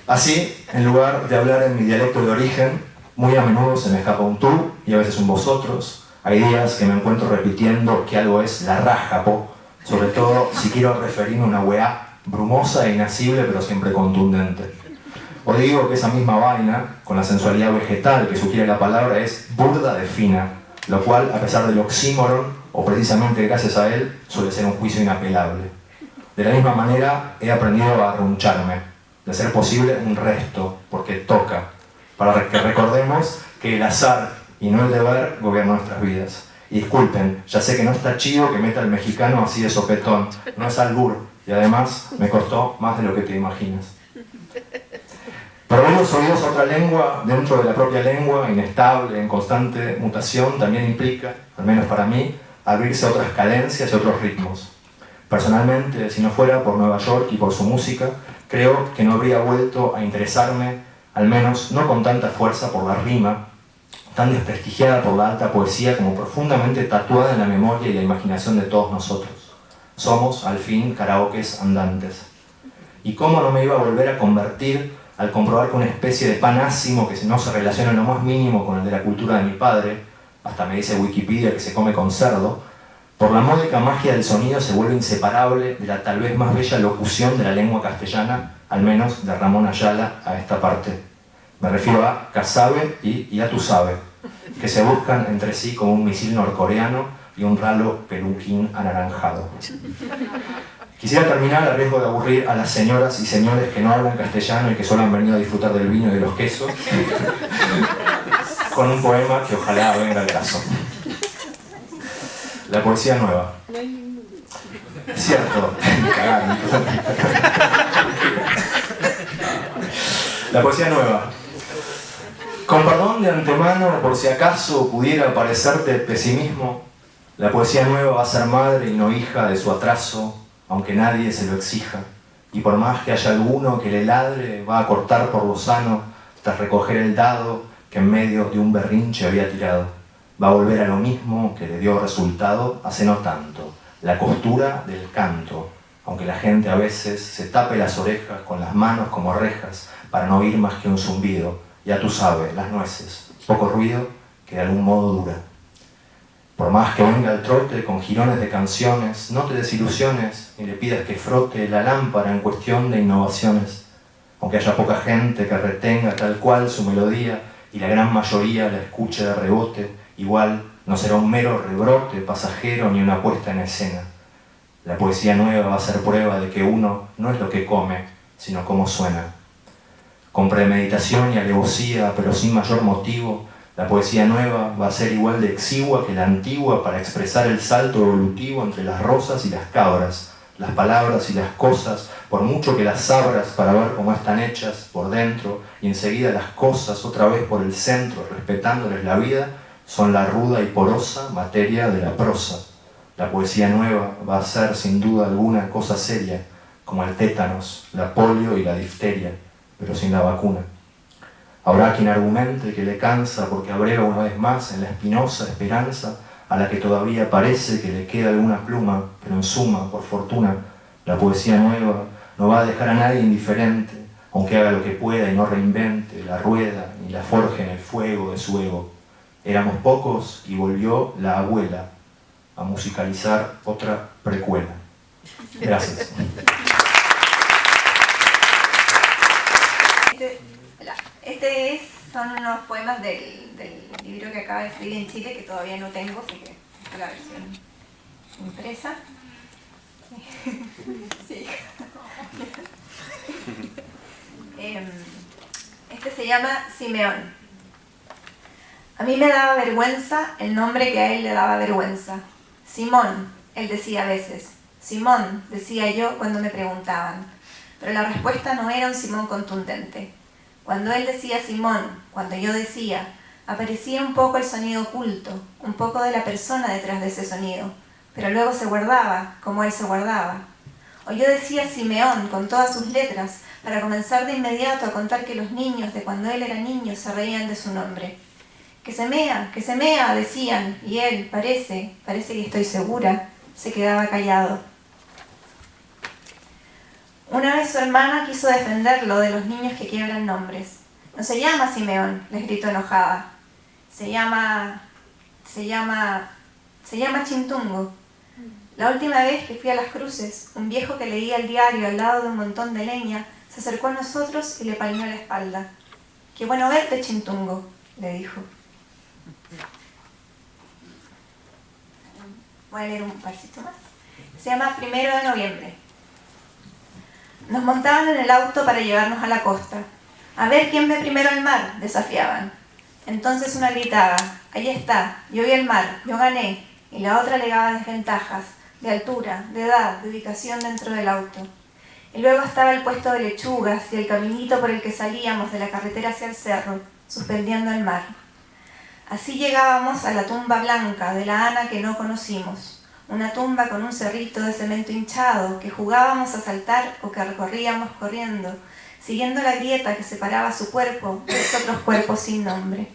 Así, en lugar de hablar en mi dialecto de origen, muy a menudo se me escapa un tú y a veces un vosotros. Hay días que me encuentro repitiendo que algo es la raja, po, sobre todo si quiero referirme a una weá brumosa e inasible pero siempre contundente. O digo que esa misma vaina, con la sensualidad vegetal que sugiere la palabra, es burda de fina, lo cual, a pesar del oxímoron, o precisamente gracias a él, suele ser un juicio inapelable. De la misma manera, he aprendido a arruncharme, de ser posible un resto, porque toca, para que recordemos que el azar y no el deber gobiernan nuestras vidas. Y disculpen, ya sé que no está chido que meta al mexicano así de sopetón, no es albur, y además me costó más de lo que te imaginas. Pero abrir los oídos a otra lengua, dentro de la propia lengua, inestable, en constante mutación, también implica, al menos para mí, abrirse a otras cadencias y otros ritmos. Personalmente, si no fuera por Nueva York y por su música, creo que no habría vuelto a interesarme, al menos no con tanta fuerza, por la rima, tan desprestigiada por la alta poesía como profundamente tatuada en la memoria y la imaginación de todos nosotros. Somos, al fin, karaokes andantes. ¿Y cómo no me iba a volver a convertir al comprobar que una especie de pan ácimo que no se relaciona en lo más mínimo con el de la cultura de mi padre, hasta me dice Wikipedia que se come con cerdo, por la módica magia del sonido se vuelve inseparable de la tal vez más bella locución de la lengua castellana, al menos de Ramón Ayala a esta parte? Me refiero a Casabe y Ya tú sabes, que se buscan entre sí como un misil norcoreano y un ralo peluquín anaranjado. Quisiera terminar a riesgo de aburrir a las señoras y señores que no hablan castellano y que solo han venido a disfrutar del vino y de los quesos, con un poema que ojalá venga al caso. La poesía nueva. Cierto, cagaron. La poesía nueva. Con perdón de antemano, por si acaso pudiera parecerte pesimismo, la poesía nueva va a ser madre y no hija de su atraso, aunque nadie se lo exija, y por más que haya alguno que le ladre, va a cortar por lo sano tras recoger el dado que en medio de un berrinche había tirado. Va a volver a lo mismo que le dio resultado hace no tanto, la costura del canto, aunque la gente a veces se tape las orejas con las manos como rejas para no oír más que un zumbido, ya tú sabes, las nueces, poco ruido que de algún modo dura. Por más que venga el trote con jirones de canciones, no te desilusiones ni le pidas que frote la lámpara en cuestión de innovaciones, aunque haya poca gente que retenga tal cual su melodía y la gran mayoría la escuche de rebote, igual no será un mero rebrote pasajero ni una puesta en escena. La poesía nueva va a ser prueba de que uno no es lo que come, sino cómo suena. Con premeditación y alevosía, pero sin mayor motivo, la poesía nueva va a ser igual de exigua que la antigua para expresar el salto evolutivo entre las rosas y las cabras, las palabras y las cosas, por mucho que las abras para ver cómo están hechas por dentro, y enseguida las cosas otra vez por el centro, respetándoles la vida, son la ruda y porosa materia de la prosa. La poesía nueva va a ser sin duda alguna cosa seria, como el tétanos, la polio y la difteria, pero sin la vacuna. Habrá quien argumente que le cansa porque abreva una vez más en la espinosa esperanza a la que todavía parece que le queda alguna pluma, pero en suma, por fortuna, la poesía nueva no va a dejar a nadie indiferente, aunque haga lo que pueda y no reinvente la rueda ni la forje en el fuego de su ego. Éramos pocos y volvió la abuela a musicalizar otra precuela. Gracias. Son unos poemas del libro que acaba de escribir en Chile, que todavía no tengo, así que esta es la versión impresa. Sí. Este se llama Simeón. A mí me daba vergüenza el nombre que a él le daba vergüenza. Simón, él decía a veces. Simón, decía yo cuando me preguntaban. Pero la respuesta no era un Simón contundente. Cuando él decía Simón, cuando yo decía, aparecía un poco el sonido oculto, un poco de la persona detrás de ese sonido, pero luego se guardaba, como él se guardaba. O yo decía Simeón con todas sus letras, para comenzar de inmediato a contar que los niños de cuando él era niño se reían de su nombre. Que se mea, decían, y él, parece que estoy segura, se quedaba callado. Una vez su hermana quiso defenderlo de los niños que quiebran nombres. No se llama Simeón, les gritó enojada. Se llama Chintungo. La última vez que fui a Las Cruces, un viejo que leía el diario al lado de un montón de leña se acercó a nosotros y le palmeó la espalda. «Qué bueno verte, Chintungo», le dijo. Voy a leer un parcito más. Se llama 1 de noviembre. Nos montaban en el auto para llevarnos a la costa. A ver quién ve primero el mar, desafiaban. Entonces una gritaba, ahí está, yo vi el mar, yo gané, y la otra alegaba desventajas, de altura, de edad, de ubicación dentro del auto. Y luego estaba el puesto de lechugas y el caminito por el que salíamos de la carretera hacia el cerro, suspendiendo el mar. Así llegábamos a la tumba blanca de la Ana que no conocimos. Una tumba con un cerrito de cemento hinchado que jugábamos a saltar o que recorríamos corriendo, siguiendo la grieta que separaba su cuerpo de los otros cuerpos sin nombre.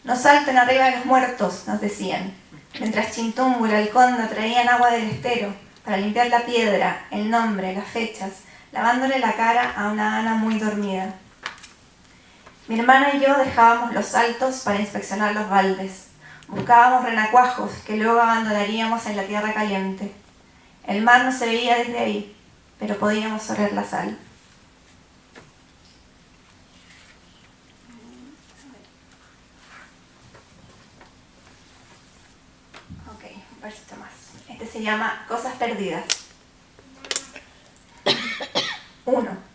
No salten arriba de los muertos, nos decían, mientras Chintungo y la Alconda traían agua del estero para limpiar la piedra, el nombre, las fechas, lavándole la cara a una Ana muy dormida. Mi hermana y yo dejábamos los saltos para inspeccionar los baldes. Buscábamos renacuajos que luego abandonaríamos en la tierra caliente. El mar no se veía desde ahí, pero podíamos oler la sal. Ok, un versito más. Este se llama Cosas Perdidas. 1.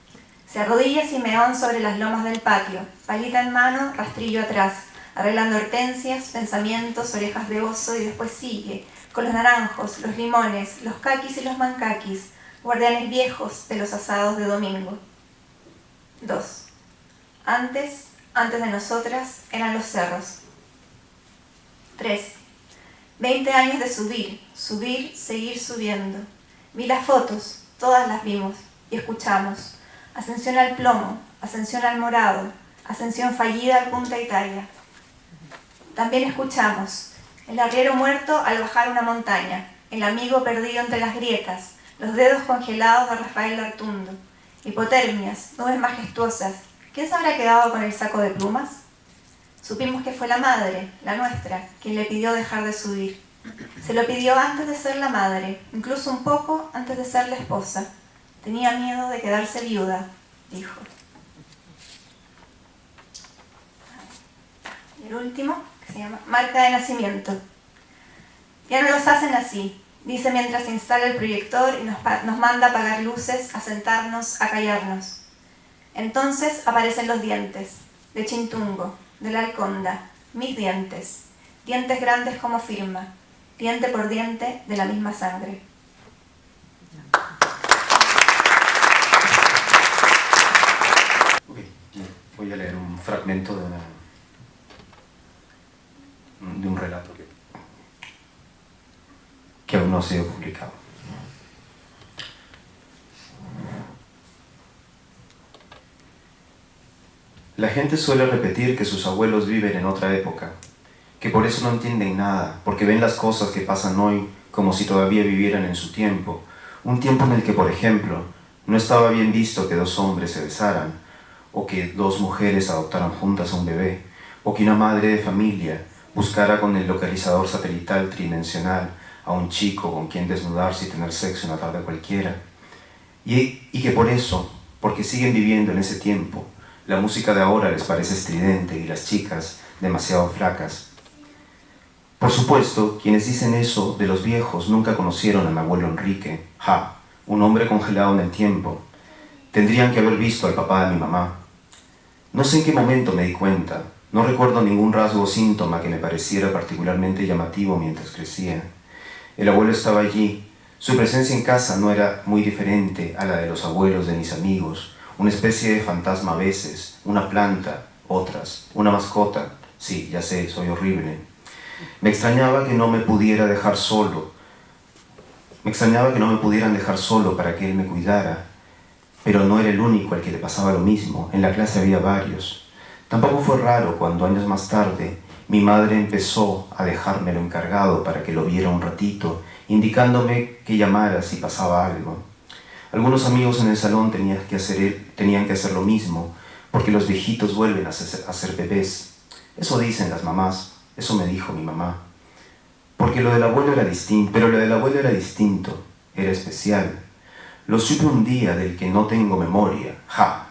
Se arrodilla Simeón sobre las lomas del patio, palita en mano, rastrillo atrás, arreglando hortensias, pensamientos, orejas de oso, y después sigue, con los naranjos, los limones, los caquis y los mancaquis, guardianes viejos de los asados de domingo. 2. Antes de nosotras, eran los cerros. 3. 20 años de subir, seguir subiendo. Vi las fotos, todas las vimos, y escuchamos. Ascensión al plomo, ascensión al morado, ascensión fallida al Punta Italia. También escuchamos el arriero muerto al bajar una montaña, el amigo perdido entre las grietas, los dedos congelados de Rafael Lartundo, hipotermias, nubes majestuosas. ¿Quién se habrá quedado con el saco de plumas? Supimos que fue la madre, la nuestra, quien le pidió dejar de subir. Se lo pidió antes de ser la madre, incluso un poco antes de ser la esposa. Tenía miedo de quedarse viuda, dijo. Y el último, que se llama Marca de Nacimiento. Ya no los hacen así, dice mientras instala el proyector y nos manda a apagar luces, a sentarnos, a callarnos. Entonces aparecen los dientes, de Chintungo, de la Alconda, mis dientes, dientes grandes como firma, diente por diente de la misma sangre. Voy a leer un fragmento de un relato que aún no ha sido publicado. La gente suele repetir que sus abuelos viven en otra época, que por eso no entienden nada, porque ven las cosas que pasan hoy como si todavía vivieran en su tiempo, un tiempo en el que, por ejemplo, no estaba bien visto que dos hombres se besaran, o que dos mujeres adoptaran juntas a un bebé, o que una madre de familia buscara con el localizador satelital tridimensional a un chico con quien desnudarse y tener sexo una tarde cualquiera. Y que por eso, porque siguen viviendo en ese tiempo, la música de ahora les parece estridente y las chicas demasiado flacas. Por supuesto, quienes dicen eso de los viejos nunca conocieron a mi abuelo Enrique, un hombre congelado en el tiempo. Tendrían que haber visto al papá de mi mamá. No sé en qué momento me di cuenta, no recuerdo ningún rasgo o síntoma que me pareciera particularmente llamativo mientras crecía. El abuelo estaba allí, su presencia en casa no era muy diferente a la de los abuelos de mis amigos, una especie de fantasma a veces, una planta, otras, una mascota. Sí, ya sé, soy horrible. Me extrañaba que no me pudieran dejar solo para que él me cuidara, pero no era el único al que le pasaba lo mismo, en la clase había varios. Tampoco fue raro cuando años más tarde mi madre empezó a dejármelo encargado para que lo viera un ratito, indicándome que llamara si pasaba algo. Algunos amigos en el salón tenían que hacer lo mismo, porque los viejitos vuelven a ser bebés. Eso dicen las mamás, eso me dijo mi mamá. Porque lo del abuelo era distinto, era especial. Lo supe un día del que no tengo memoria,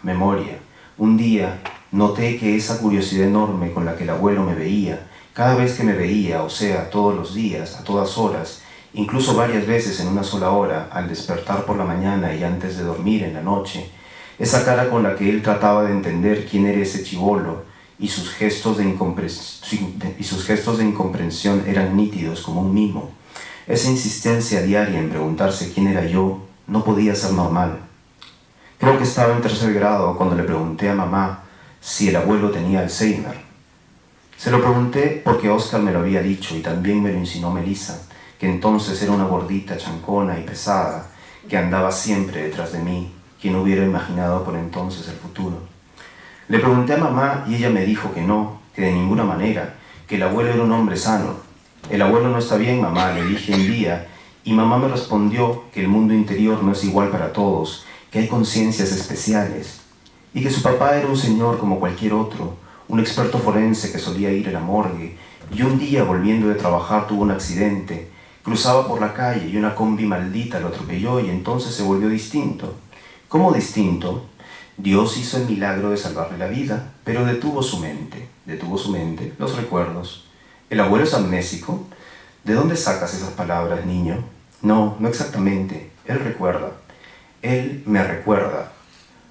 memoria. Un día noté que esa curiosidad enorme con la que el abuelo me veía, cada vez que me veía, o sea, todos los días, a todas horas, incluso varias veces en una sola hora, al despertar por la mañana y antes de dormir en la noche, esa cara con la que él trataba de entender quién era ese chibolo y sus gestos de incomprensión eran nítidos como un mimo. Esa insistencia diaria en preguntarse quién era yo no podía ser normal. Creo que estaba en 3er grado cuando le pregunté a mamá si el abuelo tenía Alzheimer. Se lo pregunté porque Oscar me lo había dicho y también me lo insinuó Melissa, que entonces era una gordita chancona y pesada que andaba siempre detrás de mí, quien hubiera imaginado por entonces el futuro. Le pregunté a mamá y ella me dijo que no, que de ninguna manera, que el abuelo era un hombre sano. El abuelo no está bien, mamá, le dije un día, y mamá me respondió que el mundo interior no es igual para todos, que hay conciencias especiales, y que su papá era un señor como cualquier otro, un experto forense que solía ir a la morgue, y un día volviendo de trabajar tuvo un accidente, cruzaba por la calle y una combi maldita lo atropelló y entonces se volvió distinto. ¿Cómo distinto? Dios hizo el milagro de salvarle la vida, pero detuvo su mente, los recuerdos. ¿El abuelo es amnésico? ¿De dónde sacas esas palabras, niño? No, no exactamente. Él recuerda. Él me recuerda.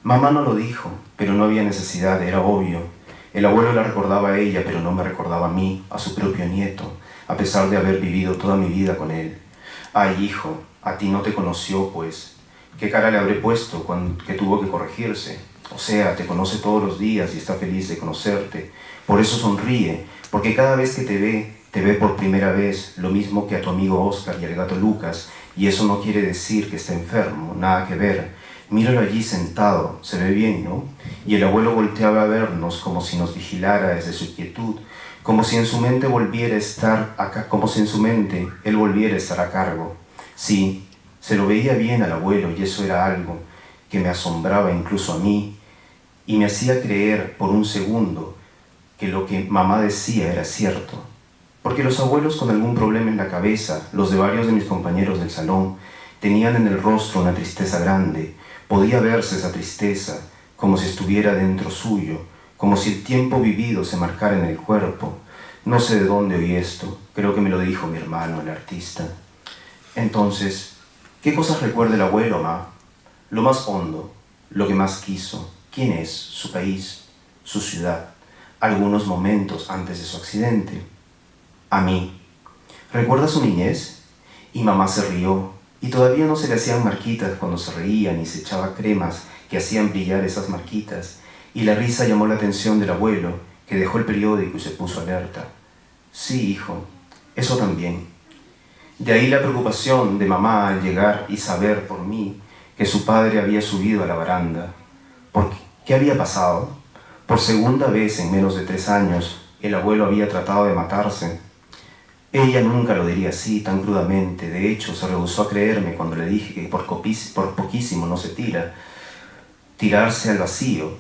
Mamá no lo dijo, pero no había necesidad, era obvio. El abuelo la recordaba a ella, pero no me recordaba a mí, a su propio nieto, a pesar de haber vivido toda mi vida con él. Ay, hijo, a ti no te conoció, pues. ¿Qué cara le habré puesto que tuvo que corregirse? O sea, te conoce todos los días y está feliz de conocerte. Por eso sonríe, porque cada vez que te ve por primera vez, lo mismo que a tu amigo Oscar y al gato Lucas, y eso no quiere decir que esté enfermo, nada que ver. Míralo allí sentado, se ve bien, ¿no? Y el abuelo volteaba a vernos como si nos vigilara desde su quietud, como si en su mente él volviera a estar a cargo. Sí, Se lo veía bien al abuelo y eso era algo que me asombraba incluso a mí y me hacía creer por un segundo que lo que mamá decía era cierto. Porque los abuelos con algún problema en la cabeza, los de varios de mis compañeros del salón, tenían en el rostro una tristeza grande. Podía verse esa tristeza como si estuviera dentro suyo, como si el tiempo vivido se marcara en el cuerpo. No sé de dónde oí esto, creo que me lo dijo mi hermano, el artista. Entonces, ¿qué cosas recuerda el abuelo, ma? Lo más hondo, lo que más quiso, quién es, su país, su ciudad, algunos momentos antes de su accidente. A mí. ¿Recuerda su niñez? Y mamá se rió, y todavía no se le hacían marquitas cuando se reía ni se echaba cremas que hacían brillar esas marquitas, y la risa llamó la atención del abuelo, que dejó el periódico y se puso alerta. Sí, hijo, eso también. De ahí la preocupación de mamá al llegar y saber por mí que su padre había subido a la baranda. ¿Por qué había pasado? Por segunda vez en menos de 3 años, el abuelo había tratado de matarse. Ella nunca lo diría así, tan crudamente. De hecho, se rehusó a creerme cuando le dije que por poquísimo no se tira. Tirarse al vacío.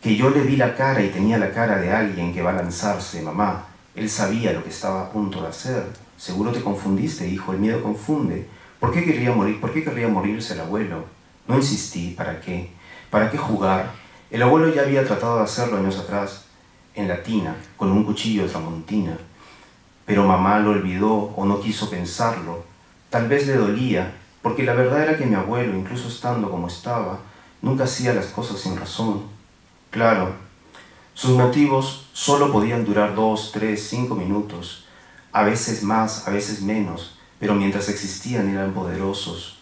Que yo le vi la cara y tenía la cara de alguien que va a lanzarse. Mamá, él sabía lo que estaba a punto de hacer. Seguro te confundiste, hijo, el miedo confunde. ¿Por qué querría morir? ¿Por qué querría morirse el abuelo? No insistí, ¿para qué? ¿Para qué jugar? El abuelo ya había tratado de hacerlo años atrás, en la tina, con un cuchillo de tramontina. Pero mamá lo olvidó o no quiso pensarlo. Tal vez le dolía, porque la verdad era que mi abuelo, incluso estando como estaba, nunca hacía las cosas sin razón. Claro, sus motivos solo podían durar 2, 3, 5 minutos, a veces más, a veces menos, pero mientras existían eran poderosos.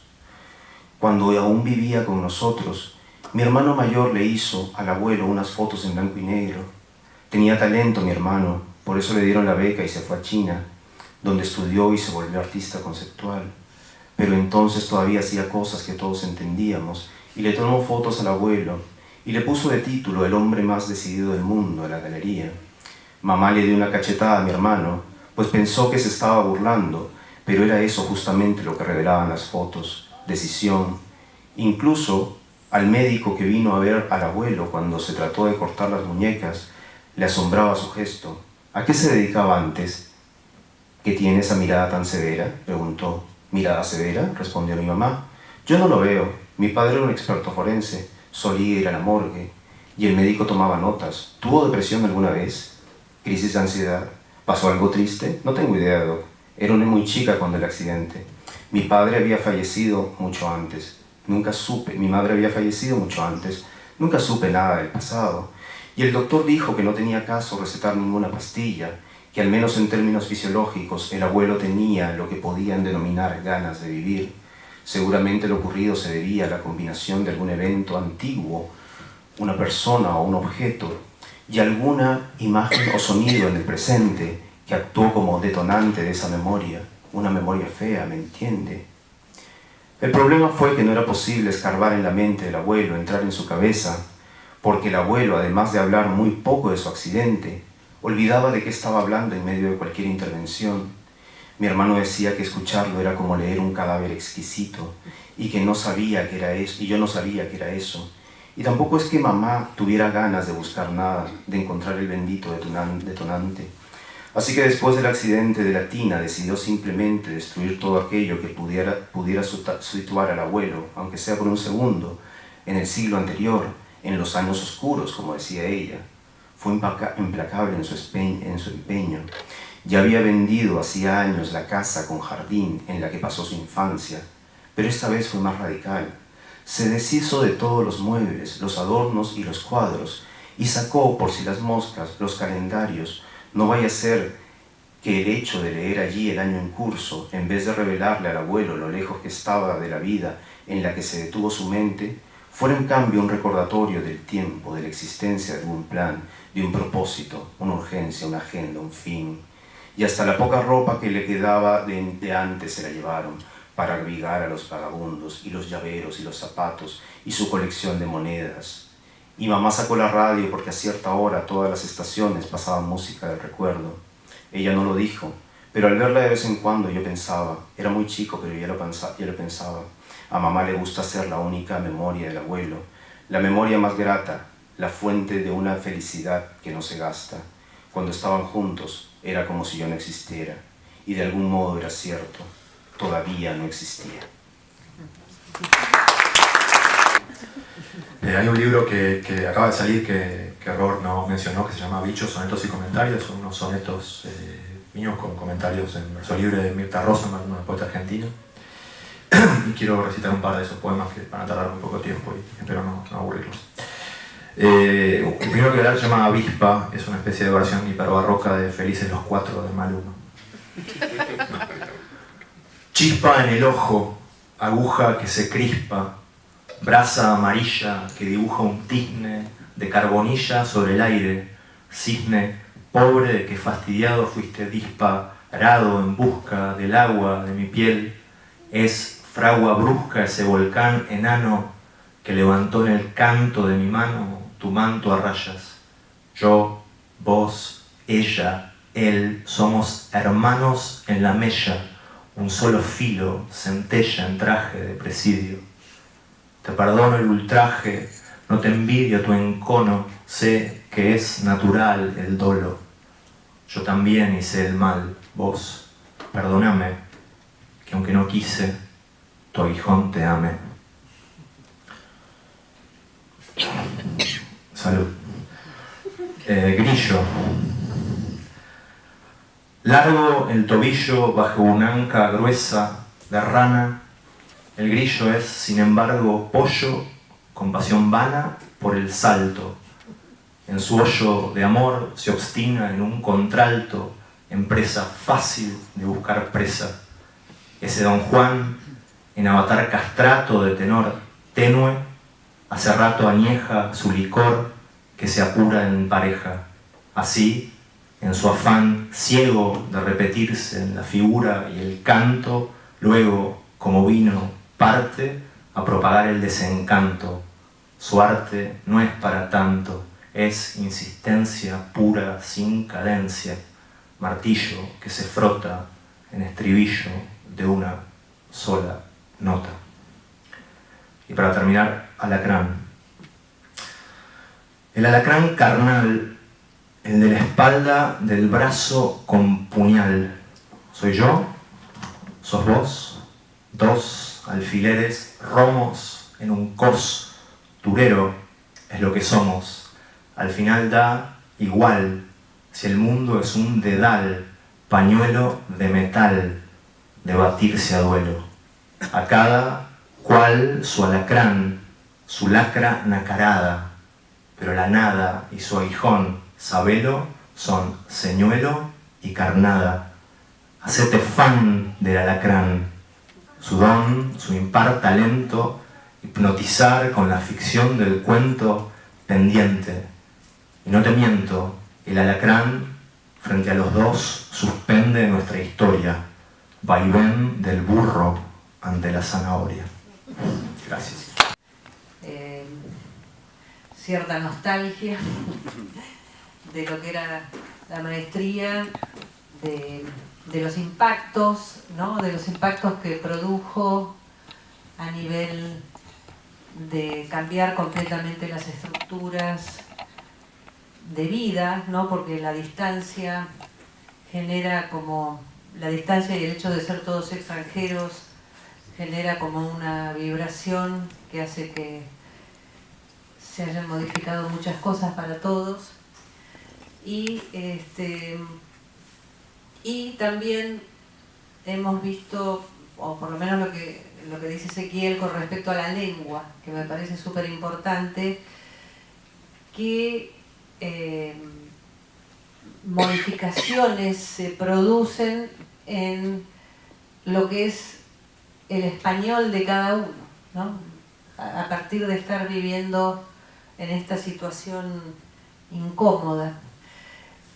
Cuando aún vivía con nosotros, mi hermano mayor le hizo al abuelo unas fotos en blanco y negro. Tenía talento mi hermano, por eso le dieron la beca y se fue a China, donde estudió y se volvió artista conceptual. Pero entonces todavía hacía cosas que todos entendíamos, y le tomó fotos al abuelo, y le puso de título El hombre más decidido del mundo a la galería. Mamá le dio una cachetada a mi hermano, pues pensó que se estaba burlando, pero era eso justamente lo que revelaban las fotos, decisión. Incluso al médico que vino a ver al abuelo cuando se trató de cortar las muñecas, le asombraba su gesto. ¿A qué se dedicaba antes? ¿Qué tiene esa mirada tan severa?, preguntó. ¿Mirada severa?, respondió mi mamá. Yo no lo veo. Mi padre era un experto forense. Solía ir a la morgue. Y el médico tomaba notas. ¿Tuvo depresión alguna vez? ¿Crisis de ansiedad? ¿Pasó algo triste? No tengo idea, doc. Era una muy chica cuando el accidente. Mi padre había fallecido mucho antes. Nunca supe. Mi madre había fallecido mucho antes. Nunca supe nada del pasado. Y el doctor dijo que no tenía caso recetar ninguna pastilla, que al menos en términos fisiológicos el abuelo tenía lo que podían denominar ganas de vivir. Seguramente lo ocurrido se debía a la combinación de algún evento antiguo, una persona o un objeto, y alguna imagen o sonido en el presente que actuó como detonante de esa memoria, una memoria fea, ¿me entiende? El problema fue que no era posible escarbar en la mente del abuelo, entrar en su cabeza, porque el abuelo, además de hablar muy poco de su accidente, olvidaba de qué estaba hablando en medio de cualquier intervención. Mi hermano decía que escucharlo era como leer un cadáver exquisito, y que no sabía que era eso, y yo no sabía que era eso. Y tampoco es que mamá tuviera ganas de buscar nada, de encontrar el bendito detonante. Así que después del accidente de la tina decidió simplemente destruir todo aquello que pudiera situar al abuelo, aunque sea por un segundo, en el siglo anterior, en los años oscuros, como decía ella. Fue implacable en su empeño. Ya había vendido hacía años la casa con jardín en la que pasó su infancia, pero esta vez fue más radical. Se deshizo de todos los muebles, los adornos y los cuadros, y sacó, por si las moscas, los calendarios. No vaya a ser que el hecho de leer allí el año en curso, en vez de revelarle al abuelo lo lejos que estaba de la vida en la que se detuvo su mente, fuera en cambio un recordatorio del tiempo, de la existencia de un plan, de un propósito, una urgencia, una agenda, un fin. Y hasta la poca ropa que le quedaba de antes se la llevaron para abrigar a los vagabundos, y los llaveros y los zapatos, y su colección de monedas. Y mamá sacó la radio porque a cierta hora todas las estaciones pasaban música del recuerdo. Ella no lo dijo, Pero al verla de vez en cuando yo pensaba, era muy chico, pero ya lo pensaba, a mamá le gusta ser la única memoria del abuelo, la memoria más grata, la fuente de una felicidad que no se gasta. Cuando estaban juntos era como si yo no existiera, y de algún modo era cierto, todavía no existía. Hay un libro que acaba de salir que Robert no mencionó, que se llama Bichos, sonetos y comentarios. Son unos sonetos míos con comentarios en verso libre de Mirta Rosenberg, una poeta argentina. Y quiero recitar un par de esos poemas que van a tardar muy poco tiempo y espero no aburrirlos. El primero que voy a dar se llama Avispa, es una especie de versión hiperbarroca de Felices los Cuatro de Maluma. Chispa en el ojo, aguja que se crispa, brasa amarilla que dibuja un tizne de carbonilla sobre el aire, cisne pobre de que fastidiado fuiste disparado en busca del agua de mi piel, es fragua brusca ese volcán enano que levantó en el canto de mi mano tu manto a rayas. Yo, vos, ella, él, somos hermanos en la mella, un solo filo centella en traje de presidio. Te perdono el ultraje, no te envidio tu encono, sé que es natural el dolo. Yo también hice el mal, vos, perdóname, que aunque no quise, tu aguijón te ame. Salud. Grillo. Largo el tobillo bajo una anca gruesa de rana, el grillo es, sin embargo, pollo con pasión vana por el salto. En su hoyo de amor se obstina en un contralto, en presa fácil de buscar presa. Ese don Juan, en avatar castrato de tenor tenue, hace rato añeja su licor que se apura en pareja. Así, en su afán ciego de repetirse en la figura y el canto, luego, como vino, parte a propagar el desencanto. Su arte no es para tanto, es insistencia pura sin cadencia, martillo que se frota en estribillo de una sola nota. Y para terminar, alacrán. El alacrán carnal, el de la espalda del brazo con puñal. ¿Soy yo? ¿Sos vos? Dos alfileres romos en un costurero es lo que somos. Al final da igual si el mundo es un dedal, pañuelo de metal, de batirse a duelo. A cada cual su alacrán, su lacra nacarada, pero la nada y su aguijón, sabelo, son señuelo y carnada. Hacete fan del alacrán, su don, su impar talento, hipnotizar con la ficción del cuento pendiente. Y no te miento, el alacrán, frente a los dos, suspende nuestra historia, vaivén del burro ante la zanahoria. Gracias. Cierta nostalgia de lo que era la maestría, de los impactos, ¿no? De los impactos que produjo a nivel de cambiar completamente las estructuras de vida, ¿no? Porque la distancia genera como, la distancia y el hecho de ser todos extranjeros genera como una vibración que hace que se hayan modificado muchas cosas para todos. Y también hemos visto, o por lo menos lo que dice Ezequiel con respecto a la lengua, que me parece súper importante, que modificaciones se producen en lo que es el español de cada uno, ¿no? A partir de estar viviendo en esta situación incómoda.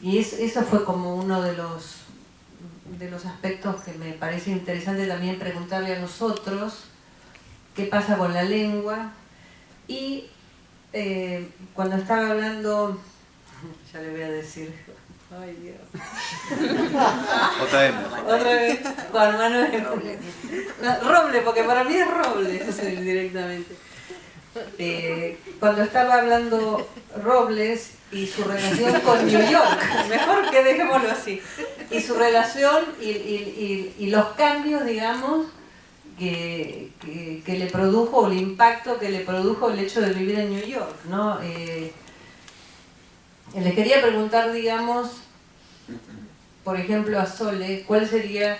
Y eso fue como uno de los aspectos que me parece interesante también preguntarle a nosotros, qué pasa con la lengua. Y cuando estaba hablando, ya le voy a decir Ay, Dios. JM. Otra vez, Juan Manuel. No, Roble, porque para mí es Roble directamente. Cuando estaba hablando Robles y su relación con New York, mejor que dejémoslo así, y su relación y los cambios, digamos, que le produjo, o el impacto que le produjo el hecho de vivir en New York, ¿no? Le quería preguntar, digamos, por ejemplo a Sole, ¿cuál sería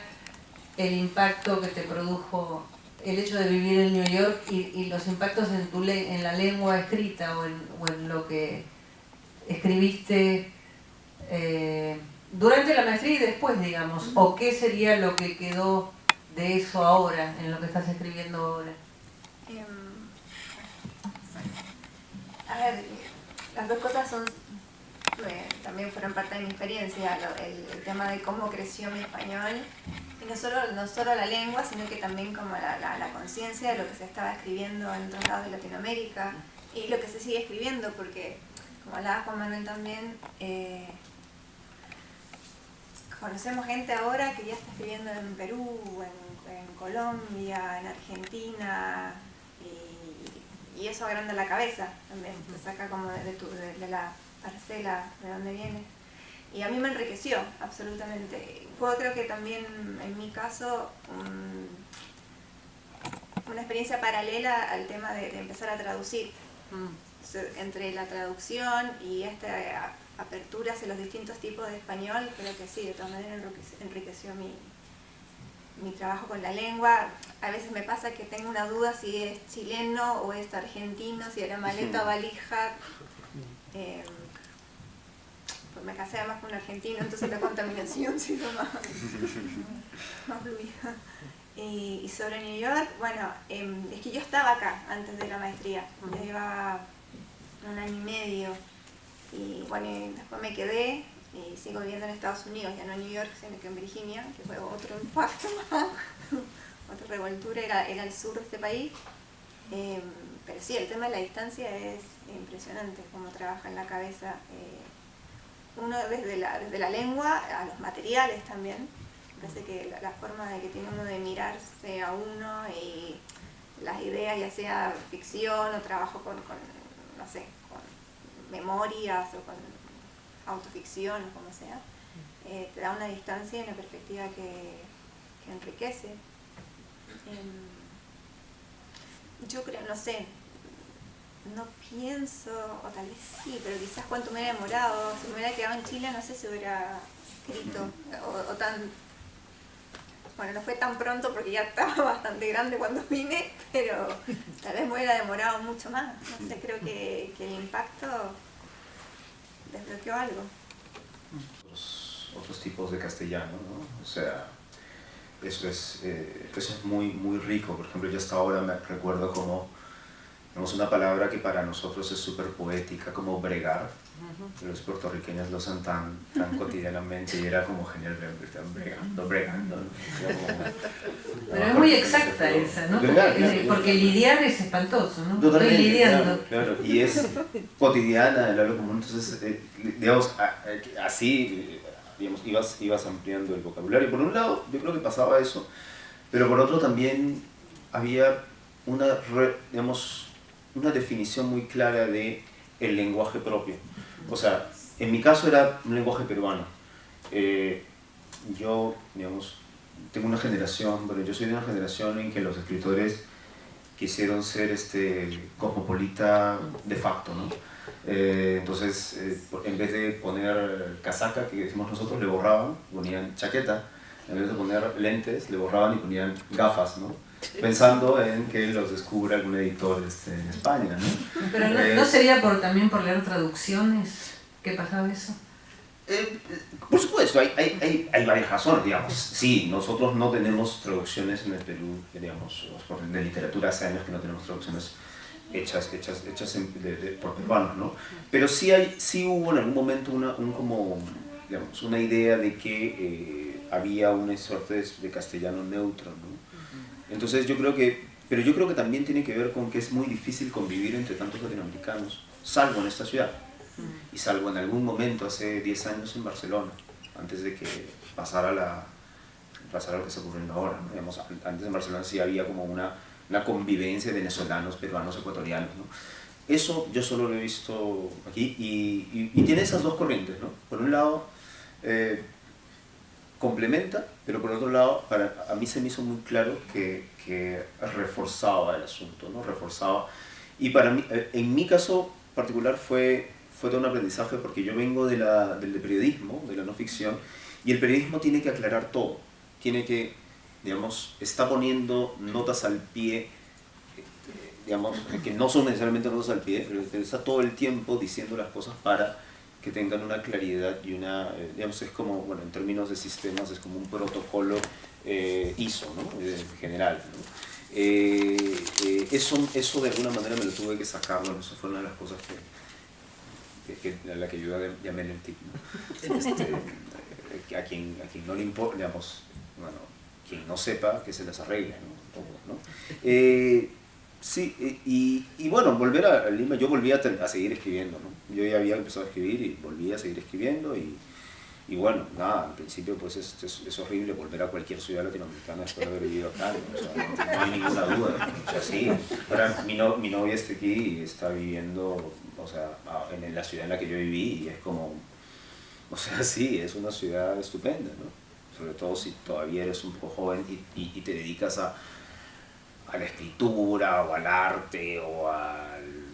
el impacto que te produjo el hecho de vivir en New York y los impactos en la lengua escrita o en lo que escribiste durante la maestría y después, digamos? ¿O qué sería lo que quedó de eso ahora, en lo que estás escribiendo ahora? A ver, las dos cosas son también fueron parte de mi experiencia, el tema de cómo creció mi español, y no solo la lengua, sino que también como la conciencia de lo que se estaba escribiendo en otros lados de Latinoamérica, y lo que se sigue escribiendo, porque, como hablaba Juan Manuel también, conocemos gente ahora que ya está escribiendo en Perú, en Colombia, en Argentina, y eso agranda la cabeza también, te saca como de la parcela de donde viene. Y a mí me enriqueció, absolutamente. Fue, creo que también, en mi caso, una experiencia paralela al tema de empezar a traducir. Entre la traducción y esta apertura hacia los distintos tipos de español, creo que sí, de todas maneras enriqueció mi trabajo con la lengua. A veces me pasa que tengo una duda si es chileno o es argentino, si era maleta o valija. Pues me casé además con un argentino, entonces la contaminación ha sido más fluida. Y sobre New York, bueno, es que yo estaba acá antes de la maestría, ya llevaba 1 año y medio, y bueno, después me quedé y sigo viviendo en Estados Unidos, ya no en New York, sino que en Virginia, que fue otro impacto más, otra revoltura, era el sur de este país. Pero sí, el tema de la distancia es impresionante, cómo trabaja en la cabeza uno desde la lengua a los materiales también. Parece que la forma de que tiene uno de mirarse a uno y las ideas, ya sea ficción o trabajo con no sé, con memorias o con autoficción o como sea, te da una distancia y una perspectiva que enriquece. Yo creo, no sé, no pienso, o tal vez sí, pero quizás cuánto me hubiera demorado. Si me hubiera quedado en Chile, no sé si hubiera escrito, o tan... Bueno, no fue tan pronto porque ya estaba bastante grande cuando vine, pero tal vez me hubiera demorado mucho más. No sé, creo que el impacto desbloqueó algo. Otros tipos de castellano, ¿no? O sea, eso es muy, muy rico. Por ejemplo, yo hasta ahora me recuerdo como tenemos una palabra que para nosotros es súper poética, como bregar. Los puertorriqueños lo usan tan cotidianamente y era como genial, bregando. Pero es muy exacta esa, ¿no? Porque lidiar es espantoso, ¿no? Totalmente, estoy lidiando. claro, y es cotidiana, el habla común, entonces, digamos, así, digamos, ibas ampliando el vocabulario. Por un lado, yo creo que pasaba eso, pero por otro también había una definición muy clara de el lenguaje propio. O sea, en mi caso era un lenguaje peruano. Yo, digamos, tengo una generación, bueno, yo soy de una generación en que los escritores quisieron ser cosmopolita de facto, ¿no? Entonces, en vez de poner casaca, que decimos nosotros, le borraban, ponían chaqueta. En vez de poner lentes, le borraban y ponían gafas, ¿no? Pensando en que los descubra algún editor en España, ¿no? Pero ¿no sería también por leer traducciones que pasaba eso? Por supuesto, hay varias razones, digamos. Sí, nosotros no tenemos traducciones en el Perú, digamos, de literatura hace años que no tenemos traducciones hechas por peruanos, ¿no? Pero sí hubo en algún momento una idea de que había una suerte de castellano neutro, ¿no? Entonces yo creo que también tiene que ver con que es muy difícil convivir entre tantos latinoamericanos, salvo en esta ciudad. Y salvo en algún momento, hace 10 años en Barcelona, antes de que pasara lo que está ocurriendo ahora, ¿no? Digamos, antes en Barcelona sí había como una convivencia de venezolanos, peruanos, ecuatorianos, ¿no? Eso yo solo lo he visto aquí y tiene esas dos corrientes, ¿no? Por un lado, complementa, pero por otro lado, a mí se me hizo muy claro que reforzaba el asunto, ¿no? Reforzaba. Y para mí, en mi caso particular fue todo un aprendizaje porque yo vengo del periodismo, de la no ficción, y el periodismo tiene que aclarar todo. Tiene que, digamos, está poniendo notas al pie, digamos, que no son necesariamente notas al pie, pero está todo el tiempo diciendo las cosas para que tengan una claridad y una, digamos, es como, bueno, en términos de sistemas, es como un protocolo ISO, ¿no? En general, ¿no? Eso de alguna manera me lo tuve que sacar, bueno, eso fue una de las cosas a la que ayuda llamé el tip, ¿no? A quien no le importa, digamos, bueno, quien no sepa que se las arregle, ¿no? Sí, y bueno, volver a Lima, yo volví a seguir escribiendo, ¿no? Yo ya había empezado a escribir y volví a seguir escribiendo y bueno, nada, al principio pues es horrible volver a cualquier ciudad latinoamericana después de haber vivido acá, ¿no? O sea, no hay ninguna duda, o sea, sí, ahora mi novia está aquí y está viviendo, o sea, en la ciudad en la que yo viví y es como, o sea, sí, es una ciudad estupenda, ¿no? Sobre todo si todavía eres un poco joven y te dedicas a la escritura o al arte o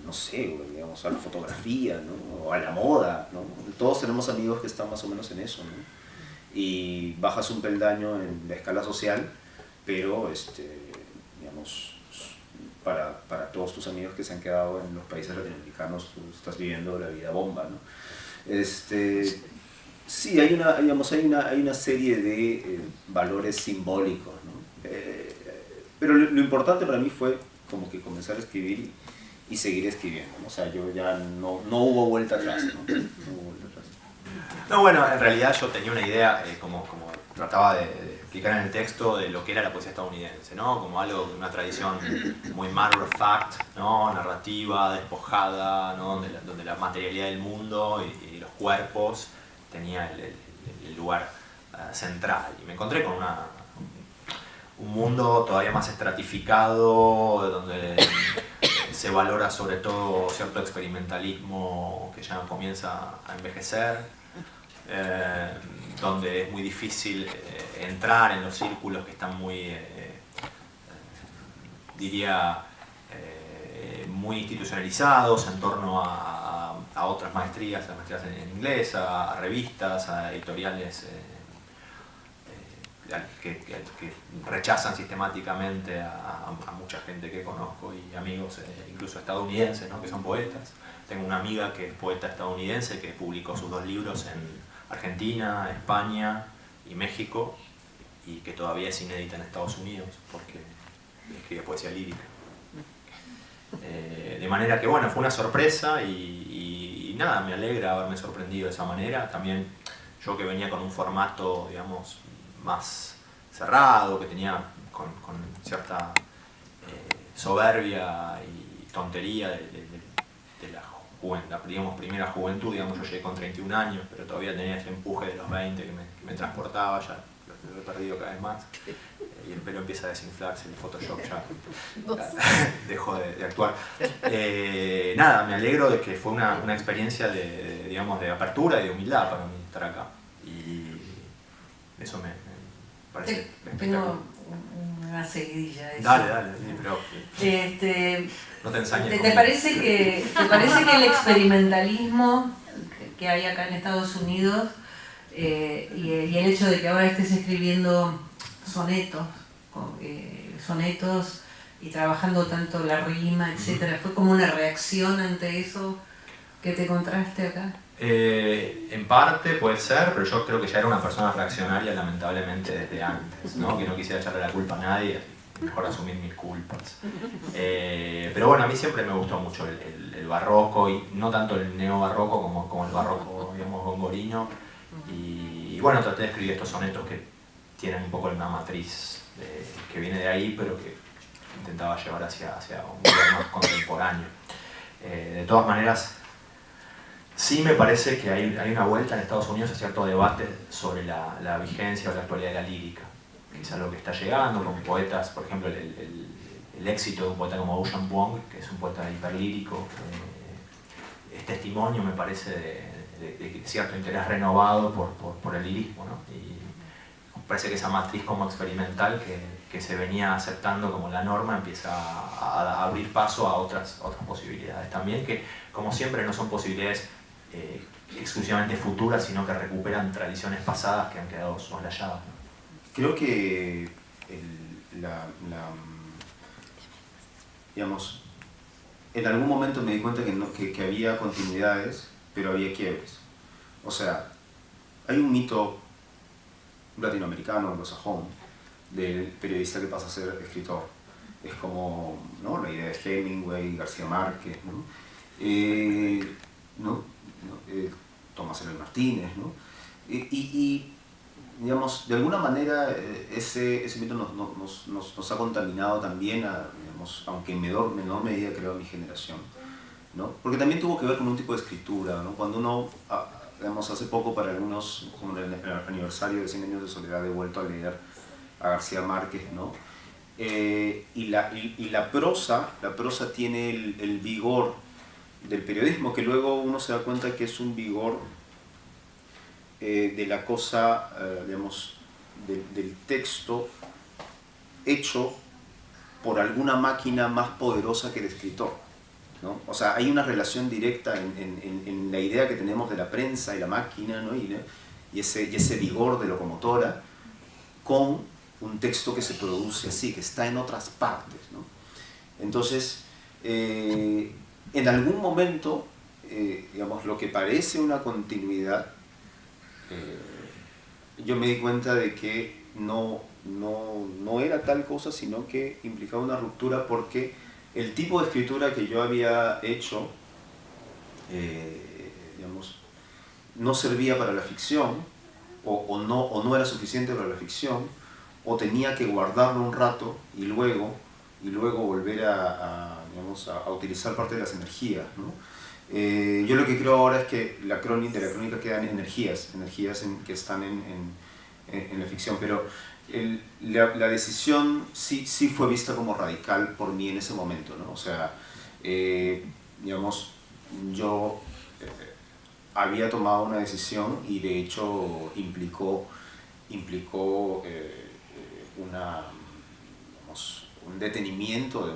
no sé, digamos, a la fotografía, ¿no? O a la moda, ¿no? Todos tenemos amigos que están más o menos en eso, ¿no? Y bajas un peldaño en la escala social, pero, digamos, para todos tus amigos que se han quedado en los países latinoamericanos, tú estás viviendo la vida bomba, ¿no? Sí, hay una serie de valores simbólicos, ¿no? Pero lo importante para mí fue como que comenzar a escribir y seguir escribiendo, ¿no? O sea, yo ya no hubo vuelta atrás, ¿no? No hubo vuelta atrás. No, bueno, en realidad yo tenía una idea, como trataba de explicar en el texto, de lo que era la poesía estadounidense, ¿no? Como algo, una tradición muy matter of fact, ¿no? Narrativa, despojada, ¿no? Donde la materialidad del mundo y los cuerpos tenía el lugar central. Y me encontré con un mundo todavía más estratificado, donde se valora sobre todo cierto experimentalismo que ya comienza a envejecer, donde es muy difícil entrar en los círculos que están muy, diría, muy institucionalizados en torno a otras maestrías, las maestrías en inglés, a revistas, a editoriales que rechazan sistemáticamente a mucha gente que conozco y amigos incluso estadounidenses, ¿no? Que son poetas. Tengo una amiga que es poeta estadounidense que publicó sus 2 libros en Argentina, España y México y que todavía es inédita en Estados Unidos porque escribe poesía lírica. De manera que bueno, fue una sorpresa y nada, me alegra haberme sorprendido de esa manera. También yo que venía con un formato, digamos, más cerrado, que tenía con cierta soberbia y tontería de la digamos, primera juventud, digamos, yo llegué con 31 años, pero todavía tenía ese empuje de los 20 que me transportaba, ya lo he perdido cada vez más, y el pelo empieza a desinflarse, el Photoshop ya dejó de actuar. Nada, me alegro de que fue una experiencia digamos, de apertura y de humildad para mí estar acá, y eso me parece Tengo una seguidilla. Dale, pero no te ensañes. ¿Te parece que el experimentalismo que hay acá en Estados Unidos y el hecho de que ahora estés escribiendo sonetos y trabajando tanto la rima, etcétera, fue como una reacción ante eso que te encontraste acá? En parte puede ser, pero yo creo que ya era una persona reaccionaria lamentablemente desde antes, ¿no? Que no quisiera echarle la culpa a nadie, mejor asumir mis culpas. Pero bueno, a mí siempre me gustó mucho el barroco, y no tanto el neobarroco como el barroco, digamos, gongorino. Y bueno, traté de escribir estos sonetos que tienen un poco una matriz que viene de ahí, pero que intentaba llevar hacia un lugar más contemporáneo. De todas maneras, Sí me parece que hay una vuelta en Estados Unidos a cierto debate sobre la vigencia o la actualidad de la lírica, que es algo que está llegando con poetas, por ejemplo, el éxito de un poeta como Ocean Vuong, que es un poeta hiperlírico, es testimonio, me parece, de cierto interés renovado por el lirismo, ¿no? Y me parece que esa matriz como experimental que se venía aceptando como la norma empieza a abrir paso a otras posibilidades también, que como siempre no son posibilidades exclusivamente futuras, sino que recuperan tradiciones pasadas que han quedado soslayadas, ¿no? Creo que digamos, en algún momento me di cuenta que había continuidades, pero había quiebres. O sea, hay un mito latinoamericano, anglosajón, del periodista que pasa a ser escritor. Es como, ¿no?, la idea de Hemingway, García Márquez, ¿no? Tomás Eloy Martínez, ¿no? Digamos, de alguna manera ese mito nos ha contaminado también, digamos, aunque en menor medida creo a mi generación, ¿no? Porque también tuvo que ver con un tipo de escritura, ¿no? Cuando uno, digamos, hace poco para algunos, como en el aniversario de 100 años de soledad, he vuelto a leer a García Márquez, ¿no? Y la prosa tiene el vigor del periodismo, que luego uno se da cuenta que es un vigor de la cosa, digamos, del texto hecho por alguna máquina más poderosa que el escritor, ¿no? O sea, hay una relación directa en la idea que tenemos de la prensa y la máquina, ¿no? y ese vigor de locomotora con un texto que se produce así, que está en otras partes, ¿no? Entonces, en algún momento, digamos, lo que parece una continuidad, yo me di cuenta de que no era tal cosa, sino que implicaba una ruptura, porque el tipo de escritura que yo había hecho, digamos, no servía para la ficción, o no era suficiente para la ficción, o tenía que guardarlo un rato y luego volver digamos, a utilizar parte de las energías, ¿no? Yo lo que creo ahora es que de la crónica quedan energías que están en la ficción, pero la decisión sí fue vista como radical por mí en ese momento, ¿no? O sea, digamos, yo había tomado una decisión y de hecho implicó digamos, un detenimiento de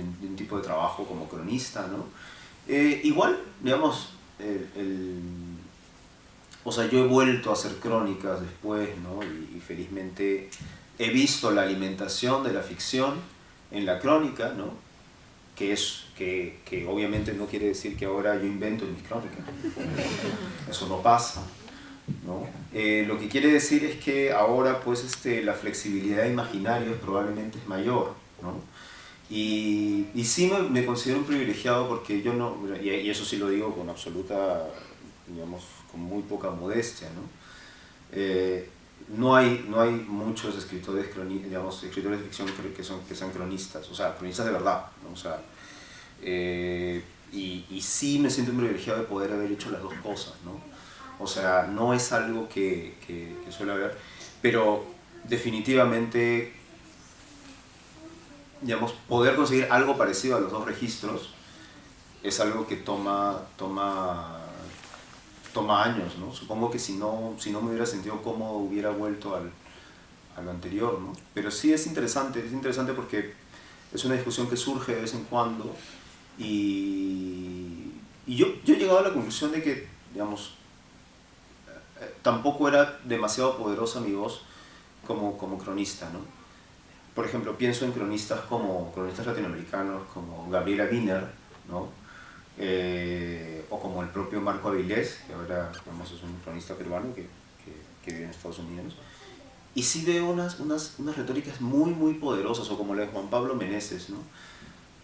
un tipo de trabajo como cronista, ¿no? Igual, digamos, o sea, yo he vuelto a hacer crónicas después, ¿no? Y felizmente he visto la alimentación de la ficción en la crónica, ¿no? Que obviamente no quiere decir que ahora yo invento en mis crónicas. Eso no pasa, ¿no? Lo que quiere decir es que ahora pues la flexibilidad de imaginarios probablemente es mayor, ¿no? Y sí me considero un privilegiado, porque yo no, y eso sí lo digo con absoluta, digamos, con muy poca modestia, ¿no? No hay muchos escritores, digamos, escritores de ficción que sean cronistas, o sea, cronistas de verdad, ¿no? O sea, y sí me siento un privilegiado de poder haber hecho las dos cosas, ¿no? O sea, no es algo que suele haber, pero definitivamente, digamos, poder conseguir algo parecido a los dos registros es algo que toma años, ¿no? Supongo que si no me hubiera sentido cómodo hubiera vuelto a lo anterior, ¿no? Pero sí es interesante porque es una discusión que surge de vez en cuando, y yo he llegado a la conclusión de que, digamos, tampoco era demasiado poderosa mi voz como cronista, ¿no? Por ejemplo, pienso en cronistas latinoamericanos como Gabriela Wiener, ¿no? O como el propio Marco Avilés, que ahora, digamos, es un cronista peruano que vive en Estados Unidos. Y sí veo unas retóricas muy, muy poderosas, o como la de Juan Pablo Meneses, ¿no?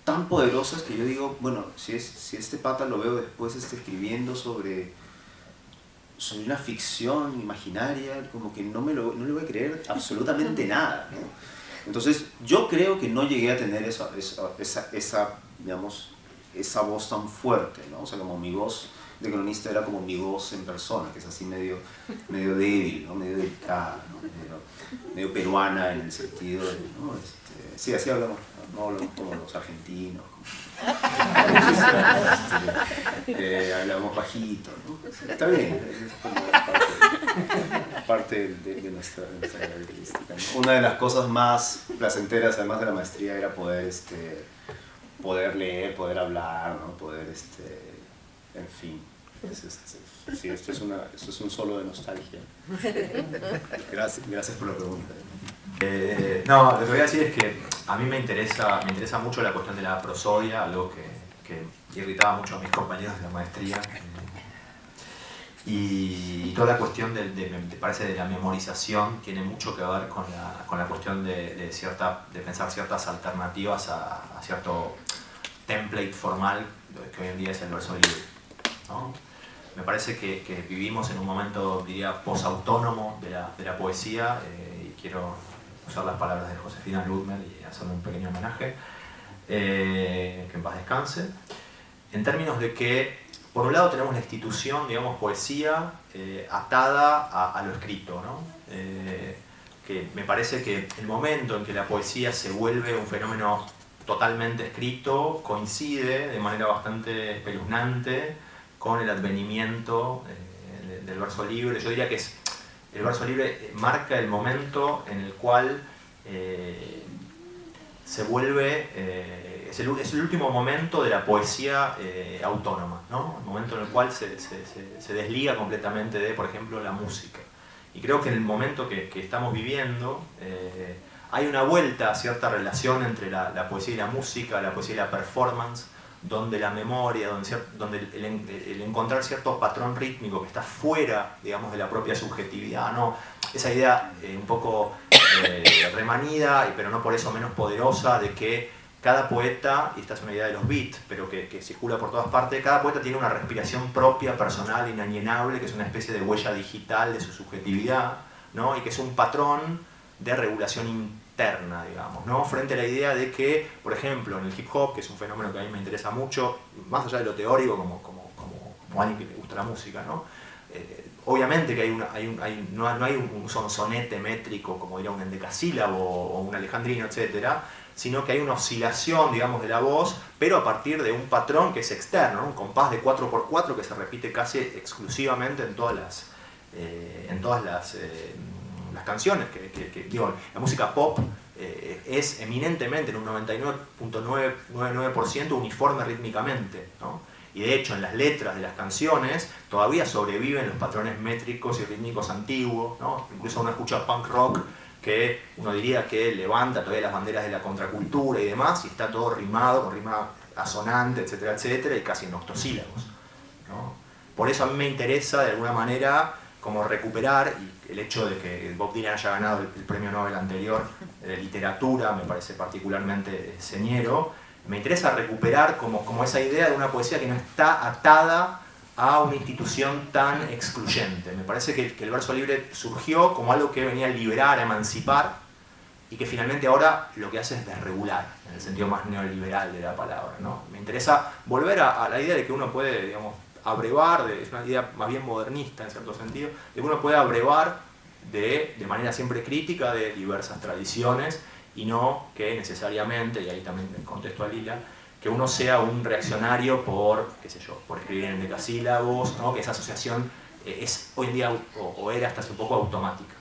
Tan poderosas que yo digo, bueno, si este pata lo veo después escribiendo sobre una ficción imaginaria, como que no le voy a creer absolutamente nada, ¿no? Entonces, yo creo que no llegué a tener esa, digamos, esa voz tan fuerte, ¿no? O sea, como mi voz de cronista era como mi voz en persona, que es así medio débil, ¿no? Medio delicada, ¿no? medio peruana en el sentido de, ¿no? Sí, así hablamos, no hablamos como los argentinos, hablamos bajito, ¿no? Está bien, es como parte de nuestra característica, ¿no? Una de las cosas más placenteras, además de la maestría, era poder leer, poder hablar, ¿no? Poder, en fin. Sí, esto es un solo de nostalgia. Gracias por la pregunta. No, lo que voy a decir es que a mí me interesa mucho la cuestión de la prosodia, algo que irritaba mucho a mis compañeros de la maestría. Y toda la cuestión me parece de la memorización tiene mucho que ver con la cuestión de pensar ciertas alternativas a cierto template formal que hoy en día es el verso libre, ¿no? Me parece que vivimos en un momento, diría, posautónomo de la poesía, y quiero usar las palabras de Josefina Ludmer y hacerle un pequeño homenaje, que en paz descanse, en términos de que, por un lado, tenemos la institución, digamos, poesía, atada a lo escrito, ¿no? Que me parece que el momento en que la poesía se vuelve un fenómeno totalmente escrito coincide de manera bastante espeluznante con el advenimiento del verso libre. Yo diría que el verso libre marca el momento en el cual se vuelve, es el último momento de la poesía autónoma, ¿no? El momento en el cual se desliga completamente de, por ejemplo, la música. Y creo que en el momento que estamos viviendo hay una vuelta a cierta relación entre la poesía y la música, la poesía y la performance, donde la memoria, donde el encontrar cierto patrón rítmico que está fuera, digamos, de la propia subjetividad, ¿no? Esa idea un poco remanida, pero no por eso menos poderosa, de que cada poeta, y esta es una idea de los beats, pero que circula por todas partes, cada poeta tiene una respiración propia, personal, inalienable, que es una especie de huella digital de su subjetividad, ¿no? Y que es un patrón de regulación interna, digamos, ¿no? Frente a la idea de que, por ejemplo, en el hip hop, que es un fenómeno que a mí me interesa mucho, más allá de lo teórico, como alguien que le gusta la música, ¿no? Obviamente que no hay un sonsonete métrico, como diría un endecasílabo o un alejandrino, etcétera, sino que hay una oscilación, digamos, de la voz, pero a partir de un patrón que es externo, ¿no? Un compás de 4x4 que se repite casi exclusivamente en todas las canciones, digo, la música pop es eminentemente en un 99.99% uniforme rítmicamente, ¿no? Y de hecho en las letras de las canciones todavía sobreviven los patrones métricos y rítmicos antiguos, ¿no? Incluso uno escucha punk rock que uno diría que levanta todavía las banderas de la contracultura y demás, y está todo rimado, con rima asonante, etcétera, etcétera, y casi en octosílabos, ¿no? Por eso a mí me interesa de alguna manera como recuperar, y el hecho de que Bob Dylan haya ganado el premio Nobel anterior de literatura me parece particularmente señero. Me interesa recuperar como esa idea de una poesía que no está atada a una institución tan excluyente. Me parece que el verso libre surgió como algo que venía a liberar, a emancipar, y que finalmente ahora lo que hace es desregular, en el sentido más neoliberal de la palabra, ¿no? Me interesa volver a la idea de que uno puede, digamos, abrevar, es una idea más bien modernista en cierto sentido, de que uno puede abrevar de manera siempre crítica de diversas tradiciones, y no que necesariamente, y ahí también contesto a Lila, que uno sea un reaccionario por, qué sé yo, por escribir en decasílabos, ¿no? Que esa asociación es hoy en día, o era hasta hace un poco, automática.